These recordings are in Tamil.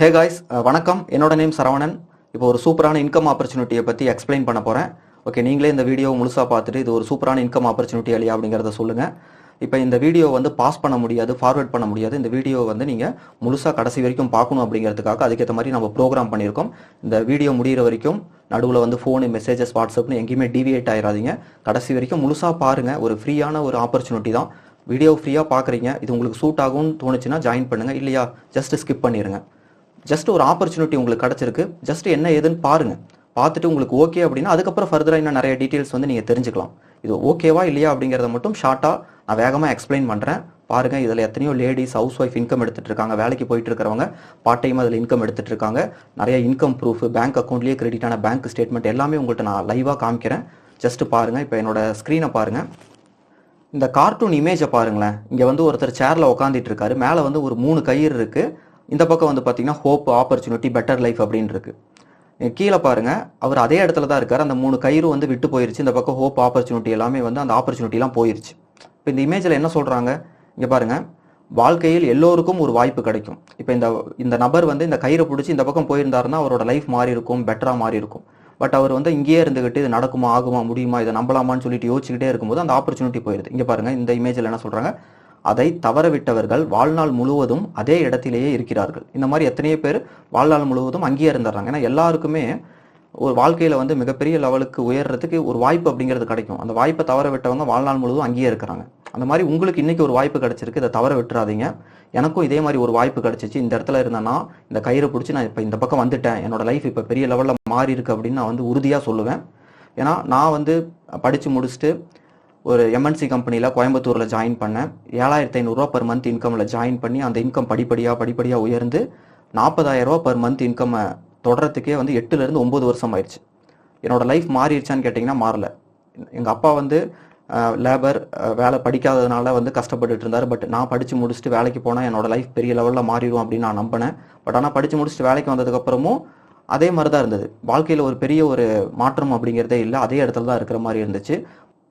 ஹே காய்ஸ், வணக்கம். என்னோட நேம் சரவணன். இப்போ ஒரு சூப்பரான இன்கம் ஆப்பர்ச்சுனிட்டியை பற்றி எக்ஸ்பிளைன் பண்ண போகிறேன். ஓகே, நீங்களே இந்த வீடியோ முழுசாக பார்த்துட்டு இது ஒரு சூப்பரான இன்கம் ஆப்பர்ச்சுனிட்டி இல்லையா அப்படிங்கிறத சொல்லுங்கள். இப்போ இந்த வீடியோ வந்து பாஸ் பண்ண முடியாது, ஃபார்வர்ட் பண்ண முடியாது. இந்த வீடியோ வந்து நீங்கள் முழுசாக கடைசி வரைக்கும் பார்க்கணும் அப்படிங்கிறதுக்காக அதுக்கேற்ற மாதிரி நம்ம ப்ரோக்ராம் பண்ணியிருக்கோம். இந்த வீடியோ முடிகிற வரைக்கும் நடுவில் வந்து ஃபோனு, மெசேஜஸ், வாட்ஸ்அப்னு எங்கேயுமே டிவியேட் ஆயிடாதீங்க. கடைசி வரைக்கும் முழுசாக பாருங்கள். ஒரு ஃப்ரீயான ஒரு ஆப்பர்ச்சுனிட்டி தான். வீடியோ ஃப்ரீயாக பார்க்குறீங்க, இது உங்களுக்கு சூட் ஆகும்னு தோணுச்சுன்னா ஜாயின் பண்ணுங்கள், இல்லையா ஜஸ்ட் ஸ்கிப் பண்ணிடுங்க. ஜஸ்ட் ஒரு ஆப்பர்ச்சுனிட்டி உங்களுக்கு கிடச்சிருக்கு, ஜஸ்ட் என்ன ஏதுன்னு பாருங்கள். பார்த்துட்டு உங்களுக்கு ஓகே அப்படின்னா அதுக்கப்புறம் ஃபர்தராக இன்னும் நிறைய டீட்டெயில்ஸ் வந்து நீங்கள் தெரிஞ்சுக்கலாம். இது ஓகேவா இல்லையா அப்படிங்கிறத மட்டும் ஷார்ட்டாக நான் வேகமாக எக்ஸ்பிளைன் பண்ணுறேன். பாருங்கள், இதில் எத்தனையோ லேடிஸ் ஹவுஸ் ஒய்ஃப் இன்கம் எடுத்துகிட்டு இருக்காங்க, வேலைக்கு போயிட்டு இருக்கிறவங்க பார்ட் டைம் அதில் இன்கம் எடுத்துகிட்டு இருக்காங்க. நிறைய இன்கம் ப்ரூஃப், பேங்க் அக்கௌண்ட்லேயே கிரெடிட்டான பேங்க் ஸ்டேட்மெண்ட் எல்லாமே உங்கள்கிட்ட நான் லைவாக காமிக்கிறேன். ஜஸ்ட் பாருங்கள். இப்போ என்னோட ஸ்க்ரீனை பாருங்கள். இந்த கார்ட்டூன் இமேஜை பாருங்களேன். இங்கே வந்து ஒருத்தர் சேரில் உட்காந்துட்டு இருக்காரு. மேலே வந்து ஒரு 3 கயிறு இருக்குது. இந்த பக்கம் வந்து பார்த்தீங்கன்னா ஹோப், ஆப்பர்ச்சுனிட்டி, பெட்டர் லைஃப் அப்படின்னு இருக்கு. கீழே பாருங்க, அவர் அதே இடத்துல தான் இருக்கார். அந்த 3 கயிறு வந்து விட்டு போயிருச்சு. இந்த பக்கம் ஹோப், ஆப்பர்ச்சுனிட்டி எல்லாமே வந்து அந்த ஆப்பர்ச்சுனிட்டிலாம் போயிருச்சு. இப்போ இந்த இமேஜில் என்ன சொல்கிறாங்க இங்கே பாருங்க, வாழ்க்கையில் எல்லோருக்கும் ஒரு வாய்ப்பு கிடைக்கும். இப்போ இந்த நபர் வந்து இந்த கயிறை பிடிச்சி இந்த பக்கம் போயிருந்தாருன்னா அவரோட லைஃப் மாறி இருக்கும், பெட்டராக மாறி இருக்கும். பட் அவர் வந்து இங்கேயே இருந்துகிட்டு இது நடக்குமா, ஆகுமா, முடியுமா, இதை நம்பலாமான்னு சொல்லிட்டு யோசிச்சுக்கிட்டே இருக்கும்போது அந்த ஆப்பர்ச்சுனிட்டி போயிருது. இங்கே பாருங்க, இந்த இமேஜில் என்ன சொல்கிறாங்க, அதை தவறவிட்டவர்கள் வாழ்நாள் முழுவதும் அதே இடத்திலேயே இருக்கிறார்கள். இந்த மாதிரி எத்தனையோ பேர் வாழ்நாள் முழுவதும் அங்கேயே இருந்துடுறாங்க. ஏன்னா எல்லாருக்குமே ஒரு வாழ்க்கையில் வந்து மிகப்பெரிய லெவலுக்கு உயர்றதுக்கு ஒரு வாய்ப்பு அப்படிங்கிறது கிடைக்கும். அந்த வாய்ப்பை தவற விட்டவங்க வாழ்நாள் முழுவதும் அங்கேயே இருக்கிறாங்க. அந்த மாதிரி உங்களுக்கு இன்னைக்கு ஒரு வாய்ப்பு கிடைச்சிருக்கு, இதை தவற விட்டுறாதீங்க. எனக்கும் இதே மாதிரி ஒரு வாய்ப்பு கிடைச்சிச்சு. இந்த இடத்துல இருந்தேன்னா இந்த கயிறை பிடிச்சி நான் இப்போ இந்த பக்கம் வந்துட்டேன், என்னோட லைஃப் இப்போ பெரிய லெவலில் மாறி இருக்கு அப்படின்னு நான் வந்து உறுதியாக சொல்லுவேன். ஏன்னா நான் வந்து படித்து முடிச்சுட்டு ஒரு எம்என்சி கம்பெனியில் கோயம்புத்தூரில் ஜாயின் பண்ணேன். 7500 ரூபா பர் மந்த் இன்கமில் ஜாயின் பண்ணி அந்த இன்கம் படிப்படியாக உயர்ந்து 40,000 ரூபா பர் மந்த் இன்கம்மை தொடரத்துக்கே வந்து 8லேருந்து 9 வருஷம் ஆயிடுச்சு. என்னோட லைஃப் மாறிடுச்சான்னு கேட்டிங்கன்னா மாறல. எங்கள் அப்பா வந்து லேபர் வேலை படிக்காததுனால வந்து கஷ்டப்பட்டுட்டு இருந்தார். பட் நான் படித்து முடிச்சுட்டு வேலைக்கு போனால் என்னோட லைஃப் பெரிய லெவலில் மாறிடும் அப்படின்னு நான் நம்பினேன். பட் ஆனால் படித்து முடிச்சுட்டு வேலைக்கு வந்ததுக்கப்புறமும் அதே மாதிரி தான் இருந்தது. வாழ்க்கையில் ஒரு பெரிய ஒரு மாற்றம் அப்படிங்கிறதே இல்லை, அதே இடத்துல தான் இருக்கிற மாதிரி இருந்துச்சு.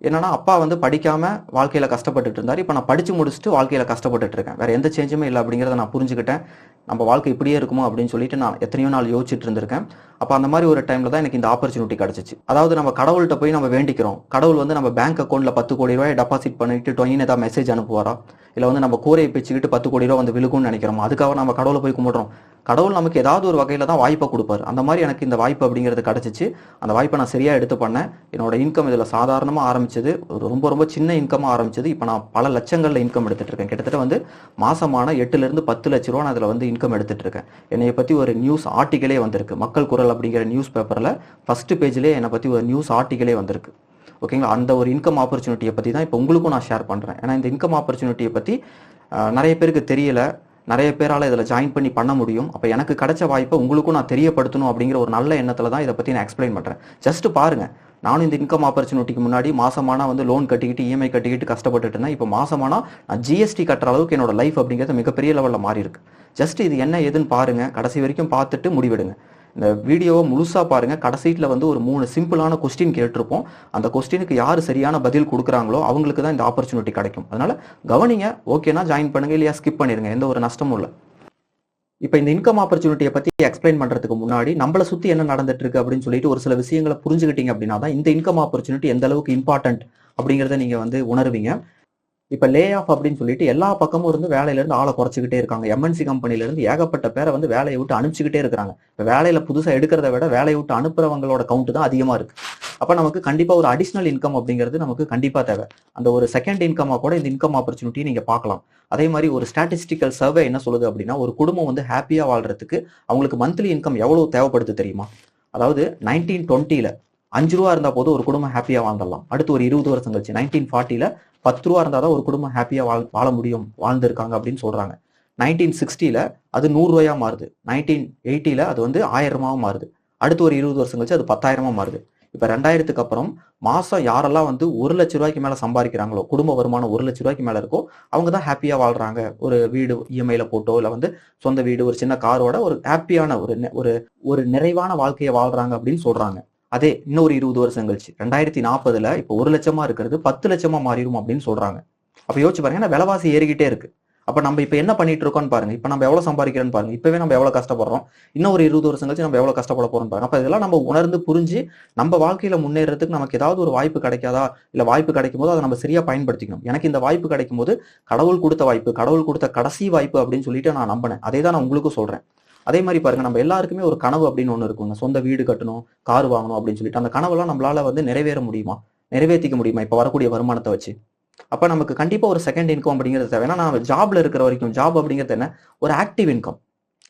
என்னன்னா, அப்பா வந்து படிக்காம வாழ்க்கையில கஷ்டப்பட்டுட்டு இருந்தாரு. இப்போ நான் படிச்சு முடிச்சுட்டு வாழ்க்கையில கஷ்டப்பட்டுட்டு இருக்கேன். வேற எந்த சேஞ்சுமே இல்லை அப்படிங்கிறத நான் புரிஞ்சுக்கிட்டேன். நம்ம வாழ்க்கை இப்படியே இருக்குமோ அப்படின்னு சொல்லிட்டு நான் எத்தனையோ நாள் யோசிச்சுட்டு இருந்திருக்கேன். அப்போ அந்த மாதிரி ஒரு டைம்ல தான் எனக்கு இந்த ஆப்பர்ச்சுனிட்டி கிடைச்சிச்சு. அதாவது நம்ம கடவுள்கிட்ட போய் நம்ம வேண்டிக்கிறோம். கடவுள் வந்து நம்ம பேங்க் அக்கௌண்ட்ல 10 கோடி ரூபாய் டெபாசிட் பண்ணிட்டு டொயின்னு ஏதாவது மெசேஜ் அனுப்புவாரா, இல்லை வந்து நம்ம கூரையை பிச்சுக்கிட்டு 10 கோடி ரூபா வந்து விழுகும்னு நினைக்கிறோம். அதுக்காக நம்ம கடவுளை போய் கும்பிடுறோம். கடவுள் நமக்கு ஏதாவது ஒரு வகையில தான் வாய்ப்பை கொடுப்பாரு. அந்த மாதிரி எனக்கு இந்த வாய்ப்பு அப்படிங்கிறது கிடைச்சிச்சு. அந்த வாய்ப்பை நான் சரியா எடுத்து பண்ணேன். என்னோட இன்கம் இதில் சாதாரணமாக ஆரம்பிச்சது, ரொம்ப ரொம்ப சின்ன இன்கமாக ஆரம்பிச்சது. இப்போ நான் பல லட்சங்களில் இன்கம் எடுத்துட்டு இருக்கேன். கிட்டத்தட்ட வந்து மாசமான 8லேருந்து 10 லட்ச ரூபா நான் அதில் வந்து இன்கம் எடுத்துட்டு இருக்கேன். என்னை பற்றி ஒரு நியூஸ் ஆர்டிக்கலே வந்திருக்கு. மக்கள் குரல் அப்படிங்கிற நியூஸ் பேப்பரில் ஃபர்ஸ்ட் பேஜ்லேயே என்னை பற்றி ஒரு நியூஸ் ஆர்டிக்கலே வந்திருக்கு. ஓகேங்களா? அந்த ஒரு இன்கம் ஆப்பர்ச்சுனிட்டியை பற்றி தான் இப்போ உங்களுக்கும் நான் ஷேர் பண்ணுறேன். ஏன்னா இந்த இன்கம் ஆப்பர்ச்சுனிட்டியை பற்றி நிறைய பேருக்கு தெரியல, நிறைய பேரால் இதில் ஜாயின் பண்ண முடியும். அப்போ எனக்கு கிடைச்ச வாய்ப்பை உங்களுக்கும் நான் தெரியப்படுத்தணும் அப்படிங்கிற ஒரு நல்ல எண்ணத்தில் தான் இதை பற்றி நான் எக்ஸ்பிளைன் பண்ணுறேன். ஜஸ்ட் பாருங்கள், நானும் இந்த இன்கம் ஆப்பர்ச்சுனிட்டிக்கு முன்னாடி மாசமானா வந்து லோன் கட்டிக்கிட்டு இஎம்ஐ கட்டிக்கிட்டு கஷ்டப்பட்டுட்டு இருந்தேன். இப்போ மாசமானா நான் ஜிஎஸ்டி கட்டுற அளவுக்கு என்னோட லைஃப் அப்படிங்கிறது மிகப்பெரிய லெவலில் மாறி இருக்கு. ஜஸ்ட் இது என்ன ஏதுன்னு பாருங்க, கடைசி வரைக்கும் பார்த்துட்டு முடிவெடுங்க. இந்த வீடியோவை முழுசா பாருங்க. கடைசியில் வந்து ஒரு 3 சிம்பிளான கொஸ்டின் கேட்டிருப்போம். அந்த கொஸ்டினுக்கு யார் சரியான பதில் கொடுக்குறாங்களோ அவங்களுக்கு தான் இந்த ஆப்பர்ச்சுனிட்டி கிடைக்கும். அதனால கவனிங்க. ஓகேனா ஜாயின் பண்ணுங்க, இல்லையா ஸ்கிப் பண்ணிருங்க. எந்த ஒரு நஷ்டமும் இல்லை. இப்போ இந்த இன்கம் ஆப்பர்ச்சுனிட்டியை பற்றி எக்ஸ்பிளைன் பண்ணுறதுக்கு முன்னாடி நம்மளை சுற்றி என்ன நடந்துட்டு இருக்கு அப்படின்னு சொல்லிட்டு ஒரு சில விஷயங்களை புரிஞ்சுக்கிட்டீங்க அப்படின்னா தான் இந்த இன்கம் ஆப்பர்ச்சுனிட்டி எந்த அளவுக்கு இம்பார்ட்டன்ட் அப்படிங்கிறத நீங்கள் வந்து உணர்வீங்க. இப்போ லே ஆஃப் அப்படின்னு சொல்லிட்டு எல்லா பக்கமும் இருந்து வேலையிலேருந்து ஆளை குறைச்சிக்கிட்டே இருக்காங்க. எம்என்சி கம்பெனிலேருந்து ஏகப்பட்ட பேரை வந்து வேலையை விட்டு அனுப்பிச்சிக்கிட்டே இருக்கிறாங்க. இப்போ வேலையில் புதுசாக எடுக்கிறத விட வேலையை விட்டு அனுப்புறவங்களோட கவுண்ட் தான் அதிகமாக இருக்குது. அப்போ நமக்கு கண்டிப்பாக ஒரு அடிஷ்னல் இன்கம் அப்படிங்கிறது நமக்கு கண்டிப்பாக தேவை. அந்த ஒரு செகண்ட் இன்கமாக கூட இந்த இன்கம் ஆப்பர்ச்சுனிட்டியை நீங்கள் பார்க்கலாம். அதே மாதிரி ஒரு ஸ்டாட்டிஸ்டிக்கல் சர்வே என்ன சொல்லுது அப்படின்னா, ஒரு குடும்பம் வந்து ஹாப்பியாக வாழ்றதுக்கு அவங்களுக்கு மந்த்லி இன்கம் எவ்வளவு தேவைப்படுது தெரியுமா? அதாவது 1920ல் 5 ரூபா இருந்தால் போதும் ஒரு குடும்பம் ஹாப்பியாக வாழ்ந்துடலாம். அடுத்து ஒரு 20 வருஷம் கழிச்சு 1940ல் 10 ரூபா இருந்தால் தான் ஒரு குடும்பம் ஹாப்பியாக வாழ முடியும், வாழ்ந்திருக்காங்க அப்படின்னு சொல்றாங்க. 1960ல் அது 100 ரூபாயா மாறுது. 1980ல் அது வந்து 1000 ரூபாவும் மாறுது. அடுத்து ஒரு 20 வருஷம் கழிச்சு அது 10,000 மாறுது. இப்போ 2000க்கு அப்புறம் மாசம் யாரெல்லாம் வந்து 1 லட்ச ரூபாய்க்கு மேல சம்பாதிக்கிறாங்களோ, குடும்ப வருமானம் 1 லட்ச ரூபாய்க்கு மேல இருக்கோ, அவங்க தான் ஹாப்பியா வாழ்றாங்க. ஒரு வீடு இஎம்ஐல போட்டோ, இல்லை வந்து சொந்த வீடு, ஒரு சின்ன காரோட ஒரு ஹாப்பியான ஒரு நிறைவான வாழ்க்கையை வாழ்றாங்க அப்படின்னு சொல்றாங்க. அதே இன்னொரு 20 வருஷம் கழிச்சு 2040ல் இப்போ 1 லட்சமா இருக்கிறது 10 லட்சமா மாறிடும் அப்படின்னு சொல்றாங்க. அப்ப யோசிச்சு பாருங்க, ஏன்னா விலைவாசி ஏறிக்கிட்டே இருக்கு. அப்ப நம்ம இப்ப என்ன பண்ணிட்டு இருக்கோம்னு பாருங்க. இப்ப நம்ம எவ்வளவு சம்பாதிக்கிறோம்னு பாருங்க. இப்பவே நம்ம எவ்வளவு கஷ்டப்படுறோம். இன்னும் ஒரு 20 வருஷம் கழிச்சு நம்ம எவ்வளவு கஷ்டப்பட போறோம் பாருங்க. அப்ப இதெல்லாம் நம்ம உணர்ந்து புரிஞ்சு நம்ம வாழ்க்கையில முன்னேறதுக்கு நமக்கு ஏதாவது ஒரு வாய்ப்பு கிடைக்காதா, இல்ல வாய்ப்பு கிடைக்கும் போது அதை நம்ம சரியா பயன்படுத்திக்கணும். எனக்கு இந்த வாய்ப்பு கிடைக்கும் போது கடவுள் கொடுத்த வாய்ப்பு, கடவுள் கொடுத்த கடைசி வாய்ப்பு அப்படின்னு சொல்லிட்டு நான் நம்பினேன். அதே தான் நான் உங்களுக்கும் சொல்றேன். அதே மாதிரி பாருங்க, நம்ம எல்லாருக்குமே ஒரு கனவு அப்படின்னு ஒண்ணு இருக்குங்க. சொந்த வீடு கட்டணும், கார் வாங்கணும் அப்படின்னு சொல்லிட்டு அந்த கனவெல்லாம் நம்மளால வந்து நிறைவேற முடியுமா, நிறைவேற்றிக்க முடியுமா இப்ப வரக்கூடிய வருமானத்தை வச்சு? அப்ப நமக்கு கண்டிப்பா ஒரு செகண்ட் இன்கம் அப்படிங்கிறது தேவை. ஏன்னா நான் ஜாப்ல இருக்கிற வரைக்கும், ஜாப் அப்படிங்கிறது என்ன, ஒரு ஆக்டிவ் இன்கம்.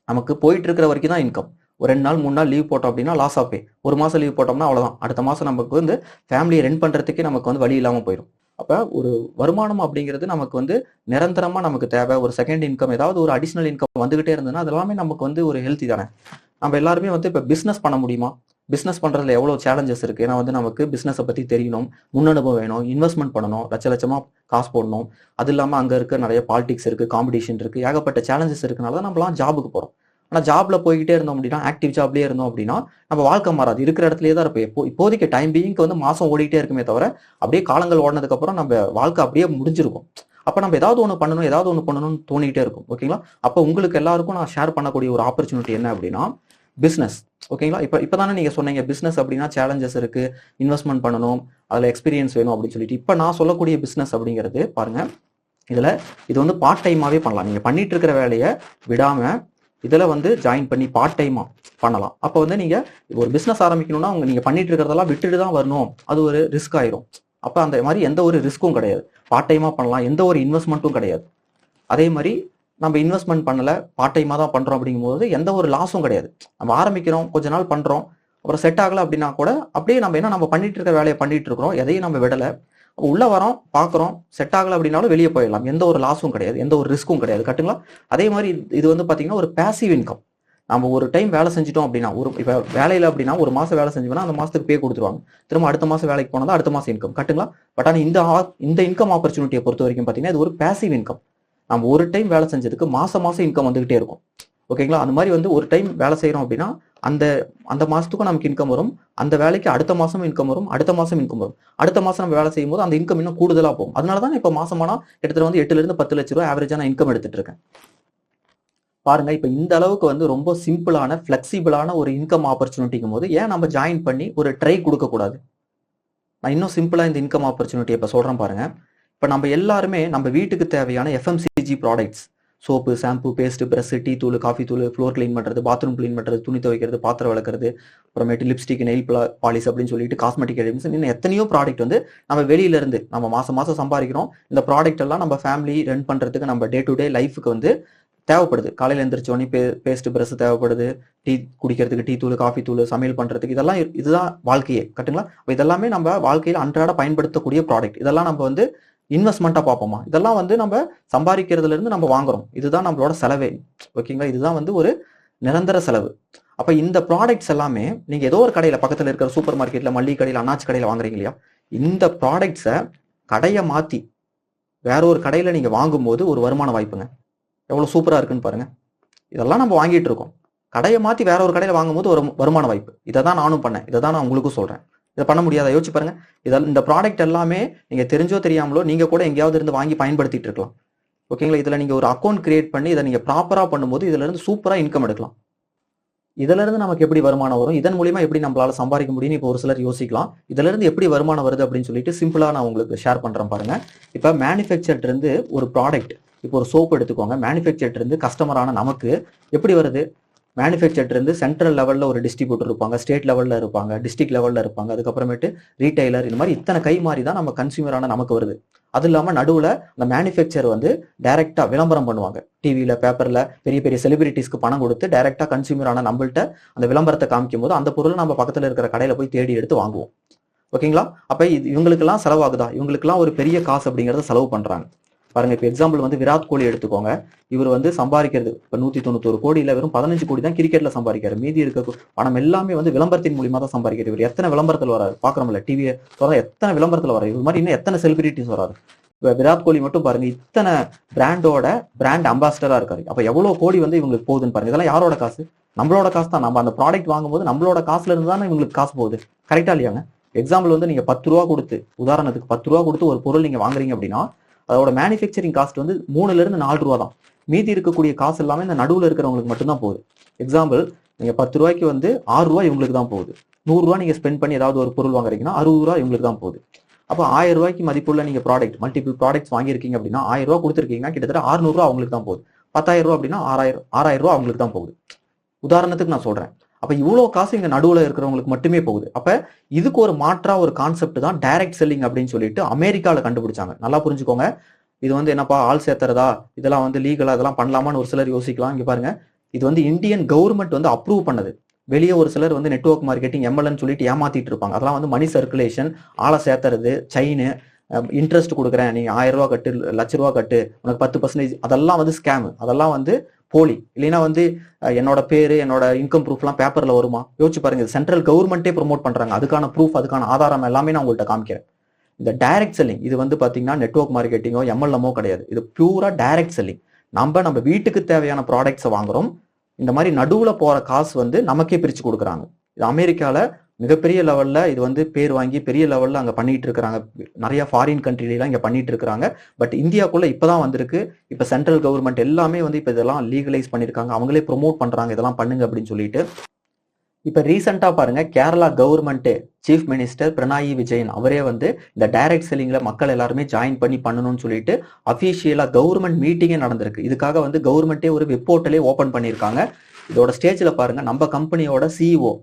நமக்கு போயிட்டு இருக்கிற வரைக்கும் தான் இன்கம். ஒரு 2 நாள் 3 நாள் லீவ் போட்டோம் அப்படின்னா லாஸ் ஆஃப் பே. ஒரு மாசம் லீவ் போட்டோம்னா அவ்வளவுதான். அடுத்த மாசம் நமக்கு வந்து ஃபேமிலியை ரெண்ட் பண்றதுக்கே நமக்கு வந்து வழி இல்லாம போயிடும். அப்ப ஒரு வருமானம் அப்படிங்கிறது நமக்கு வந்து நிரந்தரமா நமக்கு தேவை. ஒரு செகண்ட் இன்கம், ஏதாவது ஒரு அடிஷனல் இன்கம் வந்துகிட்டே இருந்ததுன்னா அது எல்லாமே நமக்கு வந்து ஒரு ஹெல்த்தி தானே. நம்ம எல்லாருமே வந்து இப்ப பிசினஸ் பண்ண முடியுமா? பிசினஸ் பண்றதுல எவ்வளவு சேலஞ்சஸ் இருக்கு. ஏன்னா வந்து நமக்கு பிசினஸை பத்தி தெரியணும், முன் அனுபவம் வேணும், இன்வெஸ்ட்மெண்ட் பண்ணணும், லட்ச லட்சமா காசு போடணும். அது இல்லாம அங்க இருக்க நிறைய பாலிடிக்ஸ் இருக்கு, காம்படிஷன் இருக்கு, ஏகப்பட்ட சேலஞ்சஸ் இருக்கனால தான் நம்மளாம் ஜாபுக்கு போறோம். ஆனா ஜாப்ல போய்கிட்டே இருந்தோம் அப்படின்னா, ஆக்டிவ் ஜாப்லயே இருந்தோம் அப்படின்னா நம்ம வாழ்க்கை மாறாது. இருக்கிற இடத்துலயே தான் இருப்போம். இப்போதைக்கு டைம் பீயிங்க்கு வந்து மாசம் ஓடிட்டே இருக்குமே தவிர, அப்படியே காலங்கள் ஓடினதுக்கு அப்புறம் நம்ம வாழ்க்கை அப்படியே முடிஞ்சிருக்கும். அப்ப நம்ம ஏதாவது ஒண்ணு பண்ணணும், ஏதாவது ஒண்ணு பண்ணணும்னு தோணிட்டே இருக்கும். ஓகேங்களா? அப்ப உங்களுக்கு எல்லாருக்கும் நான் ஷேர் பண்ணக்கூடிய ஒரு ஆப்பர்ச்சுனிட்டி என்ன அப்படின்னா, பிசினஸ். ஓகேங்களா? இப்பதானே நீங்க சொன்னீங்க பிசினஸ் அப்படின்னா சேலஞ்சஸ் இருக்கு, இன்வெஸ்ட்மெண்ட் பண்ணணும், அதுல எக்ஸ்பீரியன்ஸ் வேணும் அப்படின்னு சொல்லிட்டு. இப்ப நான் சொல்லக்கூடிய பிசினஸ் அப்படிங்கிறது பாருங்க, இதுல இது வந்து பார்ட் டைமாவே பண்ணலாம். நீங்க பண்ணிட்டு இருக்கிற வேலையை விடாம இதுல வந்து ஜாயின் பண்ணி பார்ட் டைமா பண்ணலாம். அப்போ வந்து நீங்க ஒரு பிசினஸ் ஆரம்பிக்கணும்னா நீங்க பண்ணிட்டு இருக்கிறதெல்லாம் விட்டுட்டு தான் வரணும், அது ஒரு ரிஸ்க் ஆயிரும். அப்ப அந்த மாதிரி எந்த ஒரு ரிஸ்க்கும் கிடையாது. பார்ட் டைமா பண்ணலாம், எந்த ஒரு இன்வெஸ்ட்மெண்ட்டும் கிடையாது. அதே மாதிரி நம்ம இன்வெஸ்ட்மெண்ட் பண்ணல, பார்ட் டைமா தான் பண்றோம் அப்படிங்கும்போது எந்த ஒரு லாஸும் கிடையாது. நம்ம ஆரம்பிக்கிறோம், கொஞ்ச நாள் பண்றோம், அப்புறம் செட் ஆகல அப்படின்னா கூட அப்படியே நம்ம பண்ணிட்டு இருக்க வேலையை பண்ணிட்டு இருக்கிறோம், எதையும் நம்ம விடல. உள்ள வரோம், பாக்குறோம், செட் ஆகல அப்படின்னாலும் வெளியே போயிடலாம். எந்த ஒரு லாஸும் கிடையாது, எந்த ஒரு ரிஸ்க்கும் கிடையாது. கட்டுங்களா? அதே மாதிரி இது வந்து பாத்தீங்கன்னா ஒரு பேசிவ் இன்கம். நம்ம ஒரு டைம் வேலை செஞ்சிட்டோம் அப்படின்னா, இப்ப வேலையில அப்படின்னா ஒரு மாசம் வேலை செஞ்சோம்னா அந்த மாசத்துக்கு பே கொடுத்துருவாங்க. திரும்ப அடுத்த மாசம் வேலைக்கு போனா அடுத்த மாசம் இன்கம். கட்டுங்களா? பட் ஆனா இந்த இன்கம் ஆப்பர்ச்சுனிட்டியை பொறுத்த வரைக்கும் பாத்தீங்கன்னா இது ஒரு பேசிவ் இன்கம். நம்ம ஒரு டைம் வேலை செஞ்சதுக்கு மாசம் இன்கம் வந்துகிட்டே இருக்கும். ஓகேங்களா? அந்த மாதிரி வந்து ஒரு டைம் வேலை செய்யறோம் அப்படின்னா அந்த அந்த மாசத்துக்கும் நமக்கு இன்கம் வரும், அந்த வேலைக்கு அடுத்த மாசம் இன்கம் வரும், அடுத்த மாசம் இன்கம் வரும், அடுத்த மாசம் நம்ம வேலை செய்யும் போது அந்த இன்கம் இன்னும் கூடுதலா போகும். அதனாலதான் இப்ப மாசமானா கிட்டத்தட்ட வந்து 8 இருந்து 10 லட்ச ரூபாய் ஆவரேஜா நான் இன்கம் எடுத்துட்டு இருக்கேன். பாருங்க, இப்ப இந்த அளவுக்கு வந்து ரொம்ப சிம்பிளான பிளெக்சிபிளான ஒரு இன்கம் ஆப்பர்ச்சுனிட்டிக்கும் போது ஏன் நம்ம ஜாயின் பண்ணி ஒரு ட்ரை கொடுக்க கூடாது? நான் இன்னும் சிம்பிளா இந்த இன்கம் ஆப்பர்ச்சுனிட்டி இப்ப சொல்றேன் பாருங்க. இப்ப நம்ம எல்லாருமே நம்ம வீட்டுக்கு தேவையான FMCG products, soap, shampoo, paste, brush, tea தூள், காஃபி தூள், ஃப்ளோர் கிளீன் பண்றது, பாத்ரூம் கிளீன் பண்றது, துணி துவைக்கிறது, பாத்திரம் விளக்குறது, அப்புறமேட்டு லிப்ஸ்டிக், நெயில் பாலிஷ் அப்படின்னு சொல்லிட்டு காஸ்மெட்டிக் ஐட்டம்ஸ், இன்னும் எத்தனையோ ப்ராடக்ட் வந்து நம்ம வெளியில இருந்து நம்ம மாசம் சம்பாதிக்கிறோம். இந்த ப்ராடக்ட் எல்லாம் நம்ம ஃபேமிலி ரன் பண்றதுக்கு, நம்ம டே டு டே லைஃபுக்கு வந்து தேவைப்படுது. காலையில எந்திரிச்ச உடனே பேஸ்ட், பிரஷ் தேவைப்படுது, டீ குடிக்கிறதுக்கு டீ தூள், காஃபி தூள், சமையல் பண்றதுக்கு, இதெல்லாம் இதுதான் வாழ்க்கையே. கட்டுங்களா? இதெல்லாமே நம்ம வாழ்க்கையில அன்றாட பயன்படுத்தக்கூடிய ப்ராடக்ட். இதெல்லாம் நம்ம வந்து இன்வெஸ்ட்மெண்ட்டா பார்ப்போமா? இதெல்லாம் வந்து நம்ம சம்பாதிக்கிறதுல இருந்து நம்ம வாங்குறோம். இதுதான் நம்மளோட செலவே. ஓகேங்களா? இதுதான் வந்து ஒரு நிரந்தர செலவு. அப்ப இந்த ப்ராடக்ட்ஸ் எல்லாமே நீங்க ஏதோ ஒரு கடையில, பக்கத்துல இருக்கிற சூப்பர் மார்க்கெட்ல, மல்லிகை கடையில, அண்ணாச்சி கடையில வாங்குறீங்க இல்லையா? இந்த ப்ராடக்ட்ஸை கடையை மாத்தி வேற ஒரு கடையில நீங்க வாங்கும்போது ஒரு வருமான வாய்ப்புங்க. எவ்வளவு சூப்பரா இருக்குன்னு பாருங்க. இதெல்லாம் நம்ம வாங்கிட்டு இருக்கோம். கடையை மாத்தி வேற ஒரு கடையில வாங்கும்போது ஒரு வருமான வாய்ப்பு. இதை தான் நானும் பண்ணேன், இதை தான் நான் உங்களுக்கும் சொல்றேன். இதை பண்ண முடியாத யோசிச்சு பாருங்க. இந்த ப்ராடக்ட் எல்லாமே நீங்க தெரிஞ்சோ தெரியாமலோ நீங்க கூட எங்கேயாவது இருந்து வாங்கி பயன்படுத்திட்டு இருக்கலாம். ஓகேங்களா? இதுல நீங்க ஒரு அக்கௌண்ட் கிரியேட் பண்ணி இதை நீங்க ப்ராப்பரா பண்ணும்போது இதுல இருந்து சூப்பரா இன்கம் எடுக்கலாம். இதுல இருந்து நமக்கு எப்படி வருமானம் வரும், இதன் மூலியமா எப்படி நம்மளால சம்பாதிக்க முடியும்னு இப்போ ஒரு சிலர் யோசிக்கலாம். இதுல இருந்து எப்படி வருமானம் வருது அப்படின்னு சொல்லிட்டு சிம்பிளா நான் உங்களுக்கு ஷேர் பண்றேன் பாருங்க. இப்ப மேனுஃபேக்சர்ட் இருந்து ஒரு ப்ராடக்ட், இப்போ ஒரு சோப் எடுத்துக்கோங்க. மேனுஃபேக்சர்ட் இருந்து கஸ்டமரான நமக்கு எப்படி வருது? மேனுஃபேக்சர்ட் இருந்து சென்ட்ரல் லெவல்ல ஒரு டிஸ்ட்ரிபியூட்டர் இருப்பாங்க, ஸ்டேட் லெவல்ல இருப்பாங்க, டிஸ்ட்ரிக்ட் லெவல்ல இருப்பாங்க, அதுக்கப்புறமேட்டு ரீட்டைலர், இந்த மாதிரி இத்தனை கை மாறி தான் நம்ம கன்சியூமரான நமக்கு வருது. அது இல்லாம நடுவுல அந்த மேனுஃபேக்சர் வந்து டைரக்டா விளம்பரம் பண்ணுவாங்க. டிவியில, பேப்பர்ல பெரிய பெரிய செலிபிரிட்டிஸ்க்கு பணம் கொடுத்து டைரக்டா கன்சியூமரான நம்மள்ட்ட அந்த விளம்பரத்தை காமிக்கும் போது அந்த பொருளை நம்ம பக்கத்துல இருக்கிற கடையில போய் தேடி எடுத்து வாங்குவோம். ஓகேங்களா? அப்ப இவங்களுக்கெல்லாம் செலவாகுதா? இவங்களுக்கெல்லாம் ஒரு பெரிய காசு அப்படிங்கறத செலவு பண்றாங்க. பாருங்க, இப்ப எக்ஸாம்பிள் வந்து விராட் கோலி எடுத்துக்கோங்க. இவர் வந்து சம்பாதிக்கிறது இப்ப 191 கோடியில வெறும் 15 கோடி தான் கிரிக்கெட்ல சம்பாதிக்காரு. மீதி இருக்க பணம் எல்லாமே வந்து விளம்பரத்தின் மூலியமா தான் சம்பாதிக்கிறார். இவர் எத்தனை விளம்பரத்தில் வராரு பாக்குறோம்ல, டிவியை எத்தனை விளம்பரத்தில் வராரு. இது மாதிரி இன்னும் எத்தனை செலிபிரிட்டிஸ் வராரு. இப்ப விராட் கோலி மட்டும் பாருங்க, இத்தனை பிராண்ட் அம்பாசிடரா இருக்காரு. அப்ப எவ்வளவு கோடி வந்து இவங்களுக்கு போகுதுன்னு பாருங்க. இதெல்லாம் யாரோட காசு? நம்மளோட காசு தான். நம்ம அந்த ப்ராடக்ட் வாங்கும்போது நம்மளோட காசுல இருந்து தானே இவங்களுக்கு காசு போகுது. கரெக்டா இல்லையாங்க? எக்ஸாம்பிள் வந்து நீங்க 10 ரூபா கொடுத்து, உதாரணத்துக்கு 10 ரூபா கொடுத்து ஒரு பொருள் நீங்க வாங்குறீங்க அப்படின்னா அதோட மேனுஃபேக்சரிங் காஸ்ட் வந்து 3ல இருந்து 4 ரூபா தான். மீதி இருக்கக்கூடிய காசு எல்லாமே இந்த நடுவில் இருக்கிறவங்களுக்கு மட்டும்தான் போகுது. எக்ஸாம்பிள், நீங்க 10 ரூபாய்க்கு வந்து 6 ரூபாய் இவங்களுக்கு தான் போகுது. 100 ரூபாய் நீங்க ஸ்பெண்ட் பண்ணி ஏதாவது ஒரு பொருள் வாங்குறீங்கன்னா 60 ரூபாய் இவங்களுக்கு தான் போகுது. அப்போ 1000 ரூபாய்க்கு மதிப்புள்ள நீங்க ப்ராடக்ட் மல்டிபிள் ப்ராடக்ட்ஸ் வாங்கியிருக்கீங்க அப்படின்னா 1000 ரூபாய் கொடுத்துருக்கீங்கன்னா கிட்டத்தட்ட 600 ரூபாய் அவங்களுக்கு தான் போகுது. 10,000 ரூபாய் அப்படின்னா 6,000 ரூபாய் அவங்களுக்கு தான் போகுது. உதாரணத்துக்கு நான் சொல்றேன். அப்ப இவ்வளவு காசு இங்க நடுவுல இருக்கிறவங்களுக்கு மட்டுமே போகுது. அப்ப இதுக்கு ஒரு மாற்றா ஒரு கான்செப்ட் தான் டைரக்ட் செல்லிங் அப்படின்னு சொல்லிட்டு அமெரிக்கால கண்டுபிடிச்சாங்க. நல்லா புரிஞ்சுக்கோங்க. இது வந்து என்னப்பா ஆள் சேர்த்துறதா, இதெல்லாம் வந்து லீகலா, இதெல்லாம் பண்ணலாமான்னு ஒரு சிலர் யோசிக்கலாம். இங்க பாருங்க, இது வந்து இந்தியன் கவர்மெண்ட் வந்து அப்ரூவ் பண்ணது. வெளியே ஒரு சிலர் வந்து நெட்வொர்க் மார்க்கெட்டிங் எம்எல்ஏன்னு சொல்லிட்டு ஏமாத்திட்டு இருப்பாங்க. அதெல்லாம் வந்து மணி சர்க்குலேஷன், ஆளை சேர்த்துறது, செயின், இன்ட்ரெஸ்ட் கொடுக்குறேன், நீங்க 1000 ரூபாய் கட்டு, லட்ச ரூபாய் கட்டு, உனக்கு 10% அதெல்லாம் வந்து ஸ்கேம், அதெல்லாம் வந்து போலி. இல்லைன்னா வந்து என்னோட பேரு, என்னோட இன்கம் ப்ரூஃப் எல்லாம் பேப்பர்ல வருமா? யோசிச்சு பாருங்க. சென்ட்ரல் கவர்மெண்ட்டே ப்ரொமோட் பண்றாங்க. அதுக்கான ப்ரூஃப், அதுக்கான ஆதாரம் எல்லாமே நான் உங்கள்கிட்ட காமிக்கிறேன். இந்த டைரக்ட் செல்லிங் இது வந்து பாத்தீங்கன்னா நெட்வொர்க் மார்க்கெட்டிங்கோ எம்எல்எமோ கிடையாது. இது பியூரா டைரக்ட் செல்லிங். நம்ம வீட்டுக்கு தேவையான ப்ராடக்ட்ஸை வாங்குறோம். இந்த மாதிரி நடுவுல போற காசு வந்து நமக்கே பிரிச்சு கொடுக்குறாங்க. இது அமெரிக்கால மிகப்பெரிய லெவல்ல இது வந்து பேர் வாங்கி பெரிய லெவல்ல அங்க பண்ணிட்டு இருக்காங்க. நிறைய ஃபாரின் கண்ட்ரிலாம் இங்க பண்ணிட்டு இருக்காங்க. பட் இந்தியாக்குள்ள இப்பதான் வந்திருக்கு. இப்ப சென்ட்ரல் கவர்மெண்ட் எல்லாமே வந்து இப்ப இதெல்லாம் லீகலைஸ் பண்ணிருக்காங்க. அவங்களே ப்ரொமோட் பண்றாங்க, இதெல்லாம் பண்ணுங்க அப்படின்னு சொல்லிட்டு. இப்ப ரீசெண்டா பாருங்க, Kerala government chief minister Pinarayi Vijayan அவரே வந்து இந்த டைரக்ட் செல்லிங்ல மக்கள் எல்லாருமே ஜாயின் பண்ணி பண்ணணும்னு சொல்லிட்டு அபிஷியலா கவர்மெண்ட் மீட்டிங்கே நடந்திருக்கு. இதுக்காக வந்து கவர்மெண்டே ஒரு வெப் போர்ட்டலே ஓபன் பண்ணியிருக்காங்க. இதோட ஸ்டேஜ்ல பாருங்க, நம்ம கம்பெனியோட சிஇஓ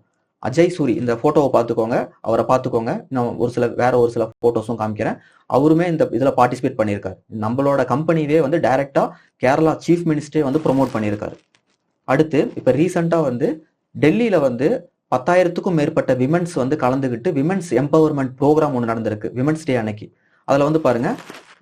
அஜய் சூரி, இந்த போட்டோவை பார்த்துக்கோங்க, அவரை பார்த்துக்கோங்க. இன்னும் வேற ஒரு சில போட்டோஸும் காமிக்கிறேன். அவருமே இந்த இதுல பார்ட்டிசிபேட் பண்ணியிருக்காரு. நம்மளோட கம்பெனியே வந்து டைரக்டா கேரளா சீஃப் மினிஸ்டரே வந்து ப்ரொமோட் பண்ணியிருக்காரு. அடுத்து இப்ப ரீசெண்டா வந்து டெல்லியில வந்து 10,000க்கும் மேற்பட்ட விமென்ஸ் வந்து கலந்துகிட்டு விமென்ஸ் எம்பவர்மெண்ட் ப்ரோக்ராம் ஒன்று நடந்திருக்கு விமென்ஸ் டே அன்னைக்கு. அதுல வந்து பாருங்க,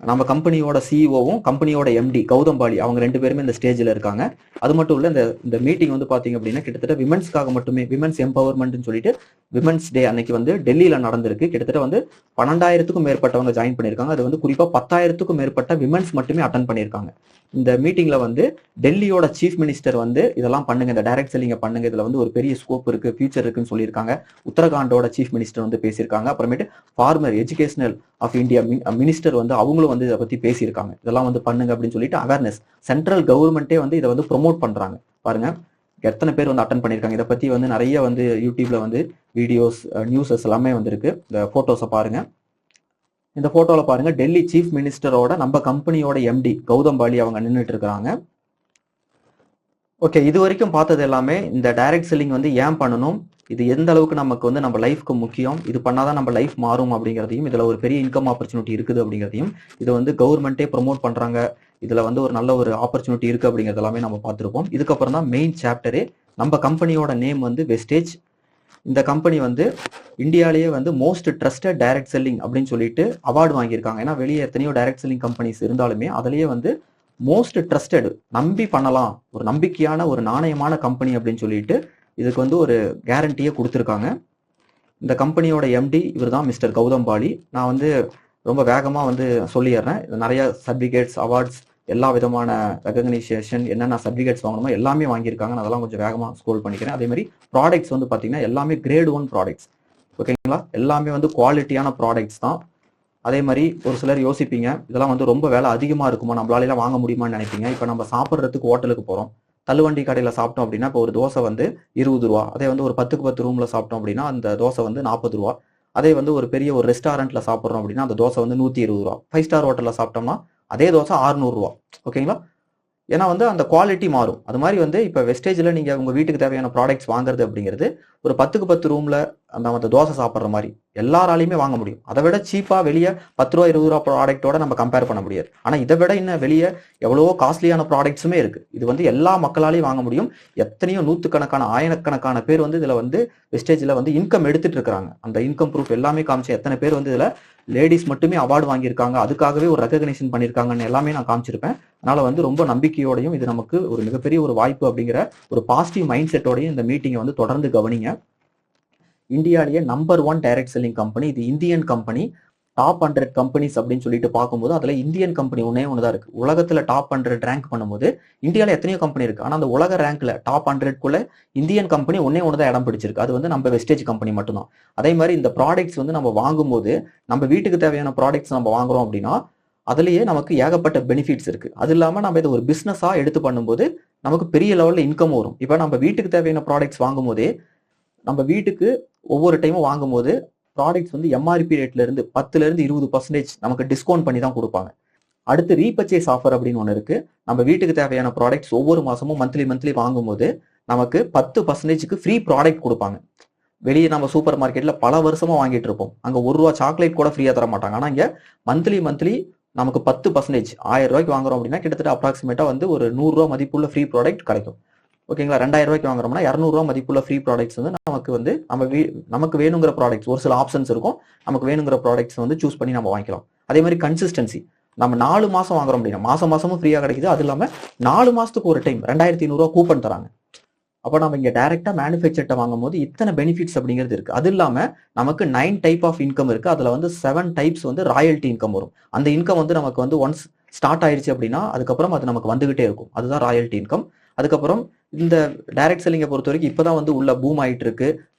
நம்ம கம்பெனியோட சிஇஓவும் கம்பெனியோட எம்டி கௌதம் பாலி அவங்க 2 பேருமே இந்த ஸ்டேஜ்ல இருக்காங்க. அது மட்டும் இல்ல, இந்த மீட்டிங் வந்து பாத்தீங்க அப்படின்னா கிட்டத்தட்ட விமென்ஸ்க்காக மட்டுமே, விமென்ஸ் எம்பவர்மெண்ட்னு சொல்லிட்டு விமென்ஸ் டே அன்னைக்கு வந்து டெல்லியில நடந்திருக்கு. கிட்டத்தட்ட வந்து 12,000க்கும் மேற்பட்டவங்க ஜாயின் பண்ணியிருக்காங்க. அது வந்து குறிப்பா 10,000க்கும் மேற்பட்ட விமென்ஸ் மட்டுமே அட்டன் பண்ணியிருக்காங்க. இந்த மீட்டிங்ல வந்து டெல்லியோட சீஃப் மினிஸ்டர் வந்து இதெல்லாம் பண்ணுங்க, இந்த டைரக்ட் செல்லிங்க பண்ணுங்க, இதுல வந்து ஒரு பெரிய ஸ்கோப் இருக்கு, ஃபியூச்சர் இருக்குன்னு சொல்லியிருக்காங்க. உத்தரகாண்டோட சீஃப் மினிஸ்டர் வந்து பேசியிருக்காங்க. அப்புறமேட்டு former educational of India minister வந்து அவங்களும் வந்து இதை பத்தி பேசியிருக்காங்க. இதெல்லாம் வந்து பண்ணுங்க அப்படின்னு சொல்லிட்டு அவேர்னஸ் சென்ட்ரல் கவர்மெண்ட்டே வந்து இதை வந்து ப்ரொமோட் பண்றாங்க. பாருங்க எத்தனை பேர் வந்து அட்டன் பண்ணியிருக்காங்க. இதை பத்தி வந்து நிறைய வந்து யூடியூப்ல வந்து வீடியோஸ், நியூஸஸ் எல்லாமே வந்திருக்கு. இந்த போட்டோஸை பாருங்க. இந்த போட்டோல பாருங்க, டெல்லி சீஃப் மினிஸ்டரோட நம்ம கம்பெனியோட எம்டி கௌதம் பாலி அவங்க நின்றுட்டு இருக்காங்க. ஓகே, இது வரைக்கும் பார்த்தது எல்லாமே இந்த டைரக்ட் செல்லிங் வந்து ஏன் பண்ணணும், இது எந்த அளவுக்கு நமக்கு வந்து நம்ம லைஃப்க்கு முக்கியம், இது பண்ணாதான் நம்ம லைஃப் மாறும் அப்படிங்கிறதையும், இதுல ஒரு பெரிய இன்கம் ஆப்பர்ச்சுனிட்டி இருக்குது அப்படிங்கிறதையும், இது வந்து கவர்மெண்ட்டே ப்ரொமோட் பண்றாங்க, இதுல வந்து ஒரு நல்ல ஒரு ஆப்பர்ச்சுனிட்டி இருக்கு அப்படிங்கிறது எல்லாமே நம்ம பார்த்துருப்போம். இதுக்கப்புறம் தான் மெயின் சாப்டரே. நம்ம கம்பெனியோட நேம் வந்து வெஸ்டேஜ். இந்த கம்பெனி வந்து இந்தியாலேயே வந்து மோஸ்ட் ட்ரஸ்டட் டைரக்ட் செல்லிங் அப்படின்னு சொல்லிட்டு அவார்டு வாங்கியிருக்காங்க. ஏன்னா வெளியே எத்தனையோ டைரக்ட் செல்லிங் கம்பெனிஸ் இருந்தாலுமே அதுலயே வந்து மோஸ்ட் ட்ரஸ்டட், நம்பி பண்ணலாம், ஒரு நம்பிக்கையான ஒரு நாணயமான கம்பெனி அப்படின்னு சொல்லிட்டு இதுக்கு வந்து ஒரு கேரண்டியை கொடுத்துருக்காங்க. இந்த கம்பெனியோட எம்டி இவர் தான் மிஸ்டர் கௌதம் பாலி. நான் வந்து ரொம்ப வேகமாக வந்து சொல்லிடுறேன். நிறைய சர்டிஃபிகேட்ஸ், அவார்ட்ஸ், எல்லா விதமான ரெகக்னைசேஷன், என்னென்ன சர்டிஃபிகேட்ஸ் வாங்கணுமோ எல்லாமே வாங்கியிருக்காங்க. நான் அதெல்லாம் கொஞ்சம் வேகமாக ஸ்க்ரோல் பண்ணிக்கிறேன். அதே மாதிரி ப்ராடக்ட்ஸ் வந்து பார்த்தீங்கன்னா எல்லாமே கிரேட் 1 ப்ராடக்ட்ஸ். ஓகேங்களா, எல்லாமே வந்து குவாலிட்டியான ப்ராடக்ட்ஸ் தான். அதே மாதிரி ஒரு சிலர் யோசிப்பீங்க, இதெல்லாம் வந்து ரொம்ப விலை அதிகமாக இருக்குமா, நம்மளால வாங்க முடியுமான்னு நினைப்பீங்க. இப்போ நம்ம சாப்பிட்றதுக்கு ஹோட்டலுக்கு போகிறோம், தள்ளுவண்டி கடையில் சாப்பிட்டோம் அப்படின்னா இப்போ ஒரு தோசை வந்து 20 ரூபா. அதே வந்து ஒரு 10க்கு 10 ரூமில் சாப்பிட்டோம் அப்படின்னா அந்த தோசை வந்து 40 ரூபா. அதே வந்து ஒரு பெரிய ஒரு ரெஸ்டாரண்ட்ல சாப்பிட்றோம் அப்படின்னா அந்த தோசை வந்து 120 ரூபா. 5 ஸ்டார் ஹோட்டலில் சாப்பிட்டோம்னா அதே தோசை 600 ரூபா. ஓகேங்களா, ஏன்னா வந்து அந்த குவாலிட்டி மாறும். அது மாதிரி வந்து இப்போ வெஸ்டேஜில் நீங்கள் உங்கள் வீட்டுக்கு தேவையான ப்ராடக்ட்ஸ் வாங்குறது அப்படிங்கிறது ஒரு 10க்கு 10 ரூமில் அந்த தோசை சாப்பிட்ற மாதிரி எல்லாராலையுமே வாங்க முடியும். அதை விட சீப்பாக வெளியே 10 ரூபா 20 ரூபா ப்ராடக்ட்டோட நம்ம கம்பேர் பண்ண முடியாது. ஆனால் இதை விட இன்னும் வெளியே எவ்வளவோ காஸ்ட்லியான ப்ராடக்ட்ஸுமே இருக்குது. இது வந்து எல்லா மக்களாலையும் வாங்க முடியும். எத்தனையோ நூற்றுக்கணக்கான ஆயிரக்கணக்கான பேர் வந்து இதில் வந்து வெஸ்டேஜில் வந்து இன்கம் எடுத்துட்டு இருக்கிறாங்க. அந்த இன்கம் ப்ரூஃப் எல்லாமே காமிச்சு எத்தனை பேர் வந்து இதில் லேடிஸ் மட்டுமே அவார்டு வாங்கியிருக்காங்க, அதுக்காகவே ஒரு ரெகக்னைசேஷன் பண்ணியிருக்காங்கன்னு எல்லாமே நான் காமிச்சிருப்பேன். அதனால வந்து ரொம்ப நம்பிக்கையோடையும் இது நமக்கு ஒரு மிகப்பெரிய ஒரு வாய்ப்பு அப்படிங்கிற ஒரு பாசிட்டிவ் மைண்ட் செட்டோடையும் இந்த மீட்டிங்கை வந்து தொடர்ந்து கவனிங்க. இந்தியாலேயே நம்பர் 1 டைரக்ட் செல்லிங் கம்பெனி இது. Indian company. டாப் 100 கம்பெனிஸ் அப்படின்னு சொல்லிட்டு பார்க்கும்போது அதுல இந்தியன் கம்பெனி ஒன்னே ஒண்ணுதான் இருக்கு. உலகத்துல டாப் 100 ரேங்க் பண்ணும்போது இந்தியாவில் எத்தனையோ கம்பெனி இருக்கு, ஆனா அந்த உலக ரேங்க்ல டாப் 100க்குள்ள இந்தியன் கம்பெனி ஒன்னே ஒண்ணுதான் இடம் பிடிச்சிருக்கு. அது வந்து நம்ம வெஸ்டேஜ் கம்பெனி மட்டும்தான். அதே மாதிரி இந்த ப்ராடக்ட்ஸ் வந்து நம்ம வாங்கும்போது நம்ம வீட்டுக்கு தேவையான ப்ராடக்ட்ஸ் நம்ம வாங்குறோம் அப்படின்னா அதுலயே நமக்கு ஏகப்பட்ட பெனிஃபிட்ஸ் இருக்கு. அது இல்லாம நம்ம இதை ஒரு பிசினஸா எடுத்து பண்ணும்போது நமக்கு பெரிய லெவல்ல இன்கம் வரும். இப்போ நம்ம வீட்டுக்கு தேவையான ப்ராடக்ட்ஸ் வாங்கும் போதே நம்ம வீட்டுக்கு ஒவ்வொரு டைமும் வாங்கும்போது ப்ராடக்ட்ஸ் வந்து எம்ஆர்பி ரேட்ல இருந்து 10ல இருந்து 20% நமக்கு டிஸ்கவுண்ட் பண்ணி தான் கொடுப்பாங்க. அடுத்து ரீபர்ச்சேஸ் ஆஃபர் அப்படின்னு ஒன்று இருக்கு. நம்ம வீட்டுக்கு தேவையான ப்ராடக்ட்ஸ் ஒவ்வொரு மாசமும் மந்த்லி வாங்கும்போது நமக்கு 10%க்கு ஃப்ரீ ப்ராடக்ட் கொடுப்பாங்க. வெளியே நம்ம சூப்பர் மார்க்கெட்ல பல வருஷமா வாங்கிட்டு இருப்போம். அங்க ₹1 சாக்லேட் கூட ஃப்ரீயா தர மாட்டாங்க. ஆனா இங்க மந்த்லி நமக்கு 10% ₹1000 வாங்குறோம் அப்படின்னா கிட்டத்தட்ட அப்ராக்சிமேட்டா வந்து ஒரு ₹100 மதிப்புள்ள ஃப்ரீ ப்ராடக்ட் கிடைக்கும். ஓகேங்களா? ₹2000 வாங்குறோம்னா ₹200 மதிப்புள்ள ஃப்ரீ ப்ராடக்ட்ஸ் வந்து நமக்கு வந்து நமக்கு வேணுங்கிற ப்ராடக்ட்ஸ் ஒரு சில ஆப்ஷன்ஸ் இருக்கும். நமக்கு வேணுங்கிற ப்ராடக்ட்ஸ் வந்து சூஸ் பண்ணி நம்ம வாங்கிக்கலாம். அதே மாதிரி கன்சிஸ்டன்சி, நம்ம 4 மாசம் வாங்குறோம் அப்படின்னா மாசமும் ஃப்ரீயா கிடைக்குது. அது இல்லாம 4 மாசத்துக்கு ஒரு டைம் ₹2500 கூப்பன் தராங்க. அப்போ நம்ம இங்க டைரக்டா மேனுஃபேக்சர்ட்ட வாங்கும் போது இத்தனை பெனிஃபிட்ஸ் அப்படிங்கிறது இருக்கு. அது இல்லாம நமக்கு 9 டைப் ஆஃப் இன்கம் இருக்கு. அதுல வந்து 7 டைப்ஸ் வந்து ராயல்டி இன்கம் வரும். அந்த இன்கம் வந்து நமக்கு வந்து ஒன்ஸ் ஸ்டார்ட் ஆயிடுச்சு அப்படின்னா அதுக்கப்புறம் அது நமக்கு வந்துகிட்டே இருக்கும். அதுதான் ராயல்டி இன்கம். அதுக்கப்புறம் இந்த டைரக்ட் செல்லிங்கை பொறுத்த வரைக்கும் இப்பதான் வந்து உள்ள பூம் ஆயிட்டு இருக்கு.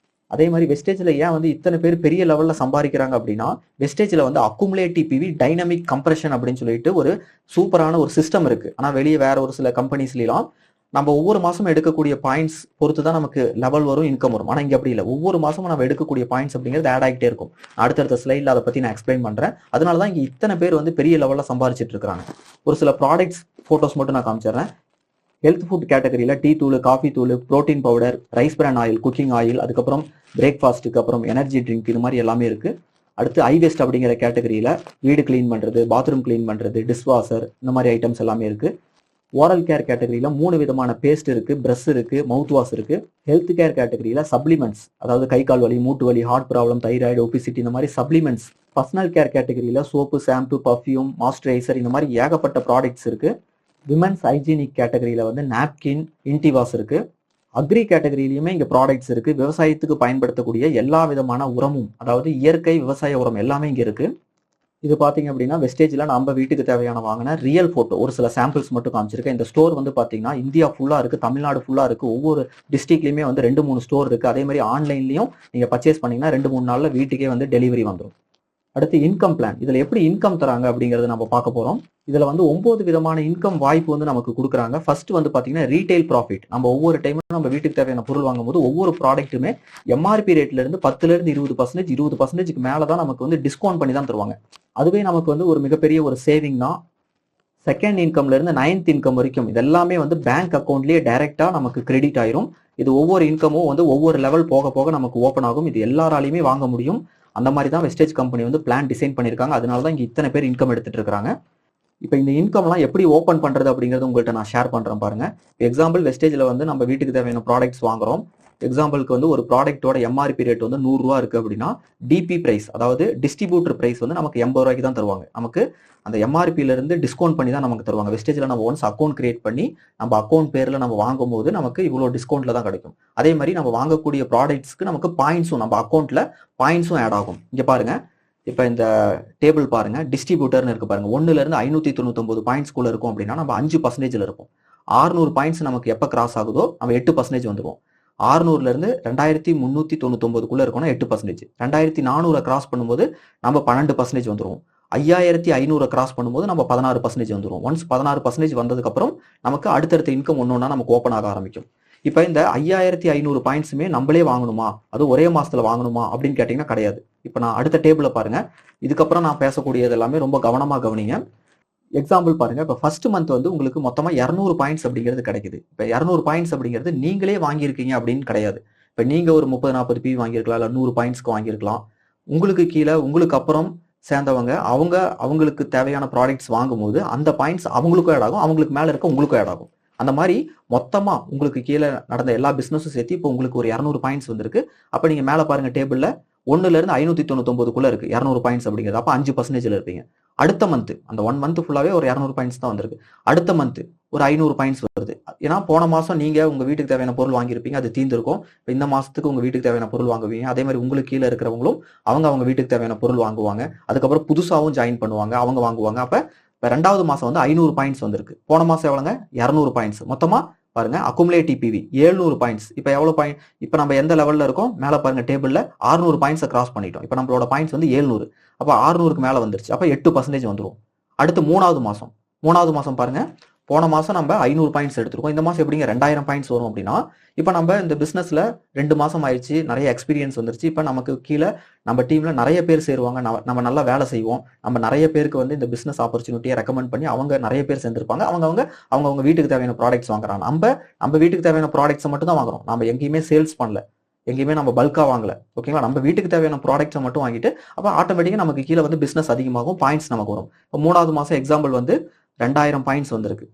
அதே மாதிரி வெஸ்டேஜ்ல ஏன் வந்து இத்தனை பேர் பெரிய லெவல்ல சம்பாதிக்கிறாங்க அப்படின்னா வெஸ்டேஜ்ல வந்து அக்குமுலேட்டிவ் பிவி டைனமிக் கம்ப்ரஷன் அப்படின்னு சொல்லிட்டு ஒரு சூப்பரான ஒரு சிஸ்டம் இருக்கு. ஆனா வெளியே வேற ஒரு சில கம்பெனிஸ்லாம் நம்ம ஒவ்வொரு மாசமும் எடுக்கக்கூடிய பாயிண்ட்ஸ் பொறுத்து தான் நமக்கு லெவல் வரும், இன்கம் வரும். ஆனா இங்க அப்படி இல்லை. ஒவ்வொரு மாசமும் நம்ம எடுக்கக்கூடிய பாயிண்ட்ஸ் அப்படிங்கிறது ஆட் ஆகிட்டே இருக்கும். அடுத்தடுத்த ஸ்லைட்ல அதை பத்தி நான் எக்ஸ்பிளைன் பண்றேன். அதனாலதான் இங்க இத்தனை பேர் வந்து பெரிய லெவல்ல சம்பாதிச்சிட்டு இருக்காங்க. ஒரு சில ப்ராடக்ட்ஸ் போட்டோஸ் மட்டும் நான் காமிச்சிடுறேன். ஹெல்த் ஃபுட் கேட்டகரியில டீ தூள், காஃபி தூள், புரோட்டீன் பவுடர், ரைஸ் பிரான் ஆயில், குக்கிங் ஆயில், அதுக்கப்புறம் பிரேக்ஃபாஸ்ட்டுக்கு அப்புறம் எனர்ஜி ட்ரிங்க், இது மாதிரி எல்லாமே இருக்கு. அடுத்து ஐ வேஸ்ட் அப்படிங்கிற கேட்டகரியில வீடு கிளீன் பண்றது, பாத்ரூம் கிளீன் பண்றது, டிஷ்வாஷர், இந்த மாதிரி ஐட்டம்ஸ் எல்லாமே இருக்கு. ஓரல் கேர் கேட்டகரியில 3 விதமான பேஸ்ட் இருக்கு, பிரஷ் இருக்கு, மவுத் வாஷ் இருக்கு. ஹெல்த் கேர் கேட்டகரியில சப்ளிமெண்ட்ஸ், அதாவது கை கால் வலி, மூட்டு வலி, ஹார்ட் ப்ராப்ளம், தைராய்டு, ஒபிசிட்டி, இந்த மாதிரி சப்ளிமெண்ட்ஸ். பர்சனல் கேர் கேட்டகரியில சோப்பு, ஷாம்பு, பர்ஃப்யூம், மாய்ஸ்சரைசர், இந்த மாதிரி ஏகப்பட்ட ப்ராடக்ட்ஸ் இருக்கு. விமென்ஸ் ஹைஜீனிக் கேட்டகரியில வந்து நாப்கின், இன்டி வாஷ் இருக்கு. அக்ரி கேட்டகரியிலுமே இங்க ப்ராடக்ட்ஸ் இருக்கு. விவசாயத்துக்கு பயன்படுத்தக்கூடிய எல்லா விதமான உரமும், அதாவது இயற்கை விவசாய உரம் எல்லாமே இங்க இருக்கு. இது பாத்தீங்க அப்படின்னா வெஸ்டேஜ்ல நம்ம வீட்டுக்கு தேவையான வாங்கின ரியல் போட்டோ ஒரு சில சாம்பிள்ஸ் மட்டும் காமிச்சிருக்கேன். இந்த ஸ்டோர் வந்து பாத்தீங்கன்னா இந்தியா ஃபுல்லா இருக்கு, தமிழ்நாடு ஃபுல்லா இருக்கு. ஒவ்வொரு டிஸ்ட்ரிக்ட்லயுமே வந்து 2-3 ஸ்டோர் இருக்கு. அதே மாதிரி ஆன்லைன்லயும் நீங்க பர்ச்சேஸ் பண்ணீங்கன்னா 2-3 நாள்ல வீட்டுக்கே வந்து டெலிவரி வந்துடும். அடுத்து இன்கம் பிளான், இதுல எப்படி இன்கம் தராங்க அப்படிங்கறத நம்ம பார்க்க போறோம். இதுல வந்து 9 விதமான இன்கம் வாய்ப்பு வந்து நமக்கு கொடுக்குறாங்க. ஃபர்ஸ்ட் வந்து பாத்தீங்கன்னா ரீட்டைல் ப்ராஃபிட். நம்ம ஒவ்வொரு டைமும் நம்ம வீட்டுக்கு தேவையான பொருள் வாங்கும்போது ஒவ்வொரு ப்ராடக்ட்டுமே எம்ஆர்பி ரேட்ல இருந்து 10ல இருந்து 20%, 20%க்கு மேலதான் நமக்கு வந்து டிஸ்கவுண்ட் பண்ணி தான் தருவாங்க. அதுவே நமக்கு வந்து ஒரு மிகப்பெரிய ஒரு சேவிங் தான். செகண்ட் இன்கம்ல இருந்து 9th இன்கம் வரைக்கும் இது எல்லாமே வந்து பேங்க் அக்கௌண்ட்லயே டைரக்டா நமக்கு கிரெடிட் ஆயிரும். இது ஒவ்வொரு இன்கமும் வந்து ஒவ்வொரு லெவல் போக போக நமக்கு ஓப்பன் ஆகும். இது எல்லாராலையுமே வாங்க முடியும். அந்த மாதிரி தான் வெஸ்டேஜ் கம்பெனி வந்து பிளான் டிசைன் பண்ணியிருக்காங்க. அதனால தான் இங்க இத்தனை பேர் இன்கம் எடுத்துட்டு இருக்காங்க. இப்போ இந்த இன்கம்லாம் எப்படி ஓப்பன் பண்றது அப்படிங்கிறது உங்கள்கிட்ட நான் ஷேர் பண்றேன் பாருங்க. எக்ஸாம்பிள் வெஸ்டேஜ்ல வந்து நம்ம வீட்டுக்கு தேவையான ப்ராடக்ட்ஸ் வாங்குறோம். எக்ஸாம்பிளுக்கு வந்து ஒரு ப்ராடக்ட்டோட எம்ஆர்பி ரேட் வந்து ₹100 இருக்கு அப்படின்னா டிபி பிரைஸ், அதாவது டிஸ்ட்ரிபியூட்டர் பிரைஸ் வந்து நமக்கு ₹80 தான் தருவாங்க. நமக்கு அந்த எம்ஆர்பில இருந்து டிஸ்கவுண்ட் பண்ணி தான் நமக்கு தருவாங்க. வெஸ்டேஜ்ல நம்ம ஒன்ஸ் அக்கௌண்ட் கிரியேட் பண்ணி நம்ம அக்கௌண்ட் பேர்ல நம்ம வாங்கும் போது நமக்கு இவ்வளோ டிஸ்கவுண்ட்ல தான் கிடைக்கும். அதே மாதிரி நம்ம வாங்கக்கூடிய ப்ராடக்ட்ஸ்க்கு நமக்கு பாயிண்ட்ஸும் நம்ம அக்கௌண்ட்ல பாயிண்ட்ஸும் ஆட் ஆகும். இங்க பாருங்க, இப்போ இந்த டேபிள் பாருங்க, டிஸ்ட்ரிபியூட்டர்னு இருக்கு பாருங்க. 1ல இருந்து 599 பாயிண்ட்ஸ்குள்ள இருக்கும் அப்படின்னா நம்ம 5% இருப்போம். 600 பாயிண்ட்ஸ் நமக்கு எப்போ கிராஸ் ஆகுதோ நம்ம 8% வந்துருவோம். 600ல இருந்து 2399க்குள்ள இருக்கணும் 8%. 2400 கிராஸ் பண்ணும்போது நம்ம 12% வந்துருவோம். 5500 கிராஸ் பண்ணும்போது நம்ம 16% வந்துருவோம். ஒன்ஸ் 16% வந்ததுக்கு அப்புறம் நமக்கு அடுத்தடுத்த இன்கம் ஒன்னொன்னா நமக்கு ஓப்பன் ஆக ஆரம்பிக்கும். இப்ப இந்த 5500 பாயிண்ட்ஸுமே நம்மளே வாங்கணுமா, அது ஒரே மாசத்துல வாங்கணுமா அப்படின்னு கேட்டீங்கன்னா கிடையாது. இப்ப நான் அடுத்த டேபிள பாருங்க. இதுக்கப்புறம் நான் பேசக்கூடியது எல்லாமே ரொம்ப கவனமா கவனிங்க. எக்ஸாம்பிள் பாருங்க, இப்போ ஃபர்ஸ்ட் மந்த் வந்து உங்களுக்கு மொத்தமா 200 பாயிண்ட்ஸ் அப்படிங்கிறது கிடைக்குது. இப்போ 200 பாயிண்ட்ஸ் அப்படிங்கிறது நீங்களே வாங்கியிருக்கீங்க அப்படின்னு கிடையாது. இப்போ நீங்க ஒரு 30-40 பி வாங்கியிருக்கலாம், இல்லை 100 பாயிண்ட்ஸ்க்கு வாங்கியிருக்கலாம். உங்களுக்கு கீழே உங்களுக்கு அப்புறம் சேர்ந்தவங்க அவங்களுக்கு தேவையான ப்ராடக்ட்ஸ் வாங்கும்போது அந்த பாயிண்ட்ஸ் அவங்களுக்கும் ஆட் ஆகும், அவங்களுக்கு மேல இருக்க உங்களுக்கும் ஆட் ஆகும். அந்த மாதிரி மொத்தமா உங்களுக்கு கீழே நடந்த எல்லா பிசினஸும் சேர்த்து இப்போ உங்களுக்கு ஒரு 200 பாயிண்ட்ஸ் வந்திருக்கு. அப்ப நீங்க மேல பாருங்க டேபிள்ல 1ல இருந்து 599க்குள்ள இருக்கு 200 பாயிண்ட்ஸ் அப்படிங்கிறது. அப்ப 5%ல இருப்பீங்க. அடுத்த மந்த் அந்த 1 மந்த் ஃபுல்லாவே ஒரு 200 பாயிண்ட்ஸ் தான் வந்திருக்கு. அடுத்த மந்த் ஒரு 500 பாயிண்ட்ஸ் வருது. ஏன்னா போன மாசம் நீங்க உங்க வீட்டுக்கு தேவையான பொருள் வாங்கியிருப்பீங்க, அது தீர்ந்திருக்கும். இந்த மாசத்துக்கு உங்க வீட்டுக்கு தேவையான பொருள் வாங்குவீங்க. அதே மாதிரி உங்களுக்கு கீழே இருக்கிறவங்களும் அவங்க வீட்டுக்கு தேவையான பொருள் வாங்குவாங்க. அதுக்கப்புறம் புதுசாவும் ஜாயின் பண்ணுவாங்க, அவங்க வாங்குவாங்க. அப்ப இப்போ 2வது மாசம் வந்து 500 பாயிண்ட்ஸ் வந்திருக்கு. போன மாசம் எவ்வளோங்க, 200 பாயிண்ட்ஸ். மொத்தமா பாருங்க அக்குமுலேட்டிவ் பிவி 700 பாயிண்ட்ஸ். இப்போ எவ்வளவு பாயிண்ட், இப்போ நம்ம எந்த லெவல்ல இருக்கோம், மேல பாருங்க டேபிள்ல 600 பாயிண்ட்ஸை கிராஸ் பண்ணிட்டோம். இப்போ நம்மளோட பாயிண்ட்ஸ் வந்து 700. அப்போ 600க்கு மேல வந்துருச்சு. அப்போ 8% வந்துடும். அடுத்து மூணாவது மாசம் பாருங்க, போன மாசம் நம்ம 500 பாயிண்ட்ஸ் எடுத்திருக்கோம். இந்த மாசம் எப்படிங்க 2000 பாயிண்ட்ஸ் வரும் அப்படின்னா, இப்போ நம்ம இந்த பிசினஸ்ல 2 மாசம் ஆயிடுச்சு, நிறைய எக்ஸ்பீரியன்ஸ் வந்துருச்சு. இப்போ நமக்கு கீழே நம்ம டீம்ல நிறைய பேர் சேருவாங்க, நம்ம நல்லா வேலை செய்வோம். நம்ம நிறைய பேருக்கு வந்து இந்த பிசினஸ் ஆப்பர்ச்சுனிட்டியை ரெக்கமெண்ட் பண்ணி அவங்க நிறைய பேர் சேர்ந்திருப்பாங்க. அவங்க வீட்டுக்கு தேவையான ப்ராடக்ட்ஸ் வாங்குறாங்க. நம்ம வீட்டுக்கு தேவையான ப்ராடக்ட்ஸை மட்டும் தான் வாங்குறோம். நம்ம எங்கேயுமே சேல்ஸ் பண்ணல, எங்கேயுமே நம்ம பல்கா வாங்கல. ஓகேங்களா? நம்ம வீட்டுக்கு தேவையான ப்ராடக்ட்ஸை மட்டும் வாங்கிட்டு அப்போ ஆட்டோமேட்டிக்காக நமக்கு கீழே வந்து பிசினஸ் அதிகமாகும், பாயிண்ட்ஸ் நமக்கு வரும். இப்போ 3வது மாசம் எக்ஸாம்பிள் வந்து 2000 பாயிண்ட்ஸ் வந்திருக்கு.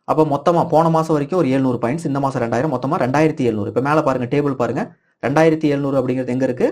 அப்போ மொத்தமா போன மாசம் வரைக்கும் ஒரு 700 பாயிண்ட்ஸ், இந்த மாசம் 2000, மொத்தமா 2700. இப்போ மேல பாருங்க, டேபிள் பாருங்க, 2700 அப்படிங்கிறது எங்க இருக்கு?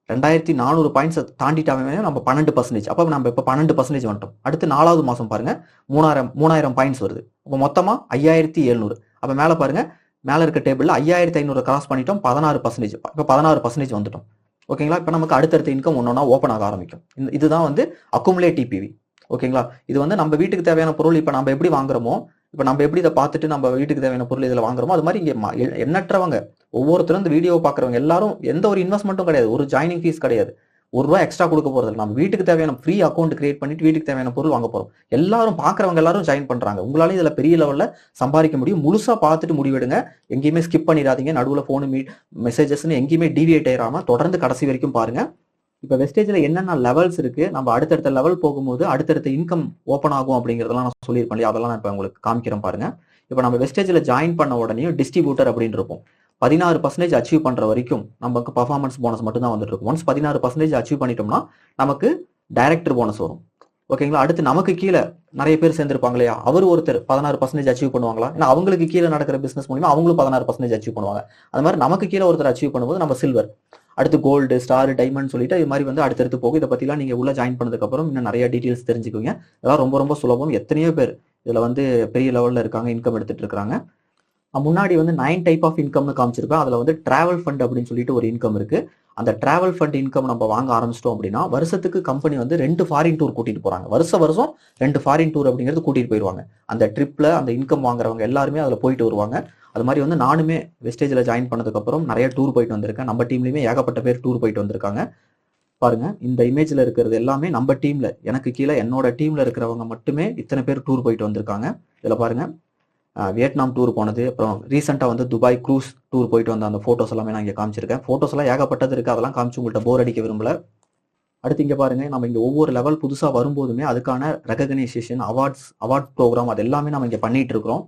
2400 பாயிண்ட்ஸ் தாண்டிட்டாவே நம்ம 12%. அப்போ நம்ம இப்போ 12% வந்துட்டோம். அடுத்து 4வது மாசம் பாருங்க, 3000 பாயிண்ட்ஸ் வருது. அப்போ மொத்தமா 5700. அப்போ மேல பாருங்க, மேல இருக்க டேபிள்ல 5500 கிராஸ் பண்ணிட்டோம், 16%. இப்போ 16% வந்துட்டோம். ஓகேங்களா? இப்போ நமக்கு அடுத்தடுத்த இன்கம் ஒன்னொன்னா ஓப்பன் ஆக ஆரம்பிக்கும். இதுதான் வந்து அக்குமுலேட் டிபிவி. ஓகேங்களா? இது வந்து நம்ம வீட்டுக்கு தேவையான பொருள் இப்போ நம்ம எப்படி வாங்குறோமோ, இப்போ நம்ம எப்படி இதை பார்த்துட்டு நம்ம வீட்டுக்கு தேவையான பொருள் இதில் வாங்குறோமோ, அது மாதிரி இங்கே எண்ணற்றவங்க ஒவ்வொருத்தரும் இந்த வீடியோ பார்க்குறவங்க எல்லாரும் எந்த ஒரு இன்வெஸ்ட்மெண்ட்டும் கிடையாது, ஒரு ஜாயினிங் ஃபீஸ் கிடையாது, ₹1 எக்ஸ்ட்ரா கொடுக்க போறது. நம்ம வீட்டுக்கு தேவையான ஃப்ரீ அக்கௌண்ட் கிரியேட் பண்ணிட்டு வீட்டுக்கு தேவையான பொருள் வாங்க போறோம். எல்லாரும் பார்க்குறவங்க எல்லாரும் ஜாயின் பண்றாங்க. உங்களால இதுல பெரிய லெவல்ல சம்பாதிக்க முடியும். முழுசா பார்த்துட்டு முடிவெடுங்க. எங்கேயுமே ஸ்கிப் பண்ணிடாதீங்க. நடுவில் ஃபோனு மெசேஜஸ்ன்னு எங்கேயுமே டிவியேட் ஆயிராம தொடர்ந்து கடைசி வரைக்கும் பாருங்க. இப்போ வெஸ்டேஜில் என்னென்ன லெவல்ஸ் இருக்கு, நம்ம அடுத்தடுத்த லெவல் போகும்போது அடுத்தடுத்த இன்கம் ஓப்பன் ஆகும் அப்படிங்கிறதெல்லாம் நான் சொல்லியிருப்பேன் இல்லையா, அதெல்லாம் நான் இப்போ உங்களுக்கு காமிக்கிறேன் பாருங்க. இப்போ நம்ம வெஸ்டேஜில் ஜாயின் பண்ண உடனே டிஸ்ட்ரிபியூட்டர் அப்படின்னு இருக்கும். 16% அச்சீவ் பண்ற வரைக்கும் நமக்கு பர்ஃபார்மன்ஸ் போனஸ் மட்டும் தான் வந்துட்டு இருக்கும். ஒன்ஸ் 16% அச்சீவ் பண்ணிட்டோம்னா நமக்கு டைரக்டர் போனஸ் வரும். ஓகேங்களா? அடுத்து நமக்கு கீழே நிறைய பேர் சேர்ந்திருப்பாங்க இல்லையா, அவர் ஒருத்தர் 16% அச்சீவ் பண்ணுவாங்களா, ஏன்னா அவங்களுக்கு கீழே நடக்கிற பிசினஸ் மூலியமா அவங்களும் 16% அச்சீவ் பண்ணுவாங்க. அது மாதிரி நமக்கு கீழே ஒருத்தர் அச்சீவ் பண்ணும்போது நம்ம சில்வர், அடுத்து கோல்டு, ஸ்டார், டைமண்ட் சொல்லிட்டு இது மாதிரி வந்து அடுத்தடுத்து போகும். இதை பத்திலாம் நீங்க உள்ள ஜாயின் பண்ணதுக்கு அப்புறம் இன்னும் நிறைய டீடைல்ஸ் தெரிஞ்சுக்குவீங்க. இதெல்லாம் ரொம்ப ரொம்ப சுலபம். எத்தனையோ பேர் இதுல வந்து பெரிய லெவல்ல இருக்காங்க, இன்கம் எடுத்துட்டு இருக்காங்க. முன்னாடி வந்து 9 டைப் ஆஃப் இன்கம்னு காமிச்சிருப்பேன். அதுல வந்து டிராவல் ஃபண்ட் அப்படின்னு சொல்லிட்டு ஒரு இன்கம் இருக்கு. அந்த டிராவல் ஃபண்ட் இன்கம் நம்ம வாங்க ஆரம்பிச்சிட்டோம் அப்படின்னா வருஷத்துக்கு கம்பெனி வந்து 2 ஃபாரின் டூர் கூட்டிட்டு போறாங்க. வருஷம் 2 ஃபாரின் டூர் அப்படிங்கிறது கூட்டிட்டு போயிடுவாங்க. அந்த ட்ரிப்ல அந்த இன்கம் வாங்குறவங்க எல்லாருமே அதுல போயிட்டு வருவாங்க. அது மாதிரி வந்து நானுமே வெஸ்டேஜில் ஜாயின் பண்ணதுக்கு அப்புறம் நிறைய டூர் போயிட்டு வந்திருக்கேன். நம்ம டீம்லயுமே ஏகப்பட்ட பேர் டூர் போயிட்டு வந்திருக்காங்க. பாருங்க, இந்த இமேஜ்ல இருக்கிறது எல்லாமே நம்ம டீம்ல, எனக்கு கீழே என்னோட டீம்ல இருக்கிறவங்க மட்டுமே இத்தனை பேர் டூர் போயிட்டு வந்திருக்காங்க. இதுல பாருங்க, வியட்நாம் டூர் போனது, அப்புறம் ரீசெண்டாக வந்து துபாய் க்ரூஸ் டூர் போயிட்டு வந்த அந்த ஃபோட்டோஸ் எல்லாமே நான் இங்கே காமிச்சிருக்கேன். ஃபோட்டோஸ் எல்லாம் ஏகப்பட்டது இருக்குது, அதெல்லாம் காமிச்சு உங்கள்கிட்ட போர் அடிக்க விரும்பல. அடுத்து இங்கே பாருங்க, நம்ம இங்கே ஒவ்வொரு லெவல் புதுசாக வரும்போதுமே அதுக்கான ரெகக்னைசேஷன், அவார்ட் ப்ரோக்ராம் அது எல்லாமே நம்ம இங்கே பண்ணிட்டு இருக்கிறோம்.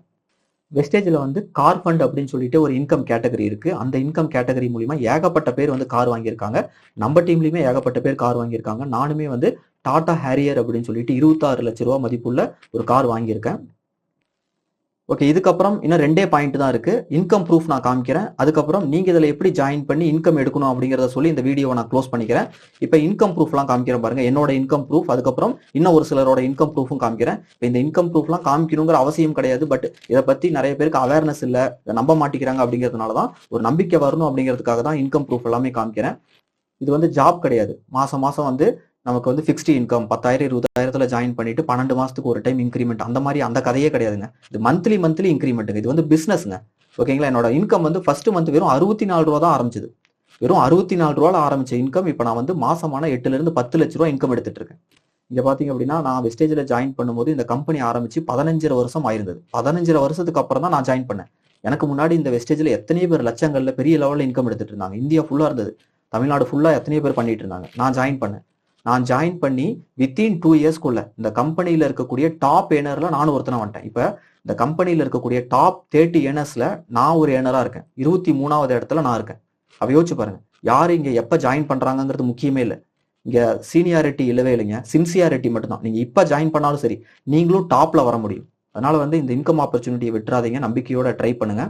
வெஸ்டேஜில் வந்து கார் ஃபண்ட் அப்படின்னு சொல்லிட்டு ஒரு இன்கம் கேட்டகரி இருக்கு. அந்த இன்கம் கேட்டகரி மூலிமா ஏகப்பட்ட பேர் வந்து கார் வாங்கியிருக்காங்க. நம்ம டீம்லையுமே ஏகப்பட்ட பேர் கார் வாங்கியிருக்காங்க. நானுமே வந்து டாடா ஹேரியர் அப்படின்னு சொல்லிட்டு 26 லட்ச ரூபா மதிப்புள்ள ஒரு கார் வாங்கியிருக்கேன். ஓகே, இதுக்கப்புறம் இன்னும் 2 பாயிண்ட் தான் இருக்கு. இன்கம் ப்ரூஃப் நான் காமிக்கிறேன். அதுக்கப்புறம் நீங்க இதில் எப்படி ஜாயின் பண்ணி இன்கம் எடுக்கணும் அப்படிங்கிறத சொல்லி இந்த வீடியோவை நான் க்ளோஸ் பண்ணிக்கிறேன். இப்போ இன்கம் ப்ரூஃப்லாம் காமிக்கிறேன் பாருங்க, என்னோட இன்கம் ப்ரூஃப், அதுக்கப்புறம் இன்னும் ஒரு சிலரோட இன்கம் ப்ரூஃபும் காமிக்கிறேன். இப்போ இந்த இன்கம் ப்ரூஃப்லாம் காமிக்கணுங்கிற அவசியம் கிடையாது, பட் இதை பத்தி நிறைய பேருக்கு அவேர்னஸ் இல்லை, நம்ப மாட்டேங்கிறாங்க. அப்படிங்கிறதுனால தான், ஒரு நம்பிக்கை வரணும் அப்படிங்கிறதுக்காக தான் இன்கம் ப்ரூஃப் எல்லாமே காமிக்கிறேன். இது வந்து ஜாப் கிடையாது. மாசம் மாசம் வந்து நமக்கு வந்து ஃபிக்ஸ்டு இன்கம் 10,000 20,000 ஜாயின் பண்ணிட்டு 12 மாசத்துக்கு ஒரு டைம் இன்க்ரிமெண்ட், அந்த மாதிரி அந்த கதையே கிடையாதுங்க. இது மந்த்லி இன்க்ரிமெண்ட்டுங்க. இது வந்து பிசினஸ்ங்க. ஓகேங்களா? என்னோட இன்கம் வந்து ஃபர்ஸ்ட் மந்த் வெறும் 64 ரூபா தான் ஆரம்பிச்சது. வெறும் 64 ரூபால ஆரம்பிச்ச இன்கம் இப்போ நான் வந்து மாசமான 8 இருந்து 10 லட்ச ரூபா இன்கம் எடுத்துட்டு இருக்கேன். இங்க பாத்தீங்க அப்படின்னா, நான் வெஸ்டேஜில் ஜாயின் பண்ணும்போது இந்த கம்பெனி ஆரம்பிச்சு 15 வருஷம் ஆயிருந்தது. 15 வருஷத்துக்கு அப்புறம் தான் நான் ஜாயின் பண்ணேன். எனக்கு முன்னாடி இந்த வெஸ்டேஜில் எத்தனையோ பேர் லட்சங்கள்ல பெரிய லெவலில் இன்கம் எடுத்துட்டு இருந்தாங்க. இந்தியா ஃபுல்லா இருந்தது, தமிழ்நாடு ஃபுல்லா எத்தனையோ பேர் பண்ணிட்டு இருந்தாங்க. நான் ஜாயின் பண்ணி வித்தின் 2 இயர்ஸ்க்குள்ள இந்த கம்பெனியில இருக்கக்கூடிய டாப் ஏர்னர்ல நானும் ஒருத்தனை வந்துட்டேன். இப்ப இந்த கம்பெனியில இருக்கக்கூடிய டாப் 30 ஏர்னர்ஸ்ல நான் ஒரு ஏர்னரா இருக்கேன். 23வது இடத்துல நான் இருக்கேன். அப்ப யோசிச்சு பாருங்க, யாரு இங்க எப்ப ஜாயின் பண்றாங்கிறது முக்கியமே இல்லை. இங்க சீனியாரிட்டி இல்லவே இல்லைங்க, சின்சியாரிட்டி மட்டும்தான். நீங்க இப்ப ஜாயின் பண்ணாலும் சரி, நீங்களும் டாப்ல வர முடியும். அதனால வந்து இந்த இன்கம் ஆப்பர்ச்சுனிட்டியை விட்டுறாதீங்க, நம்பிக்கையோட ட்ரை பண்ணுங்க.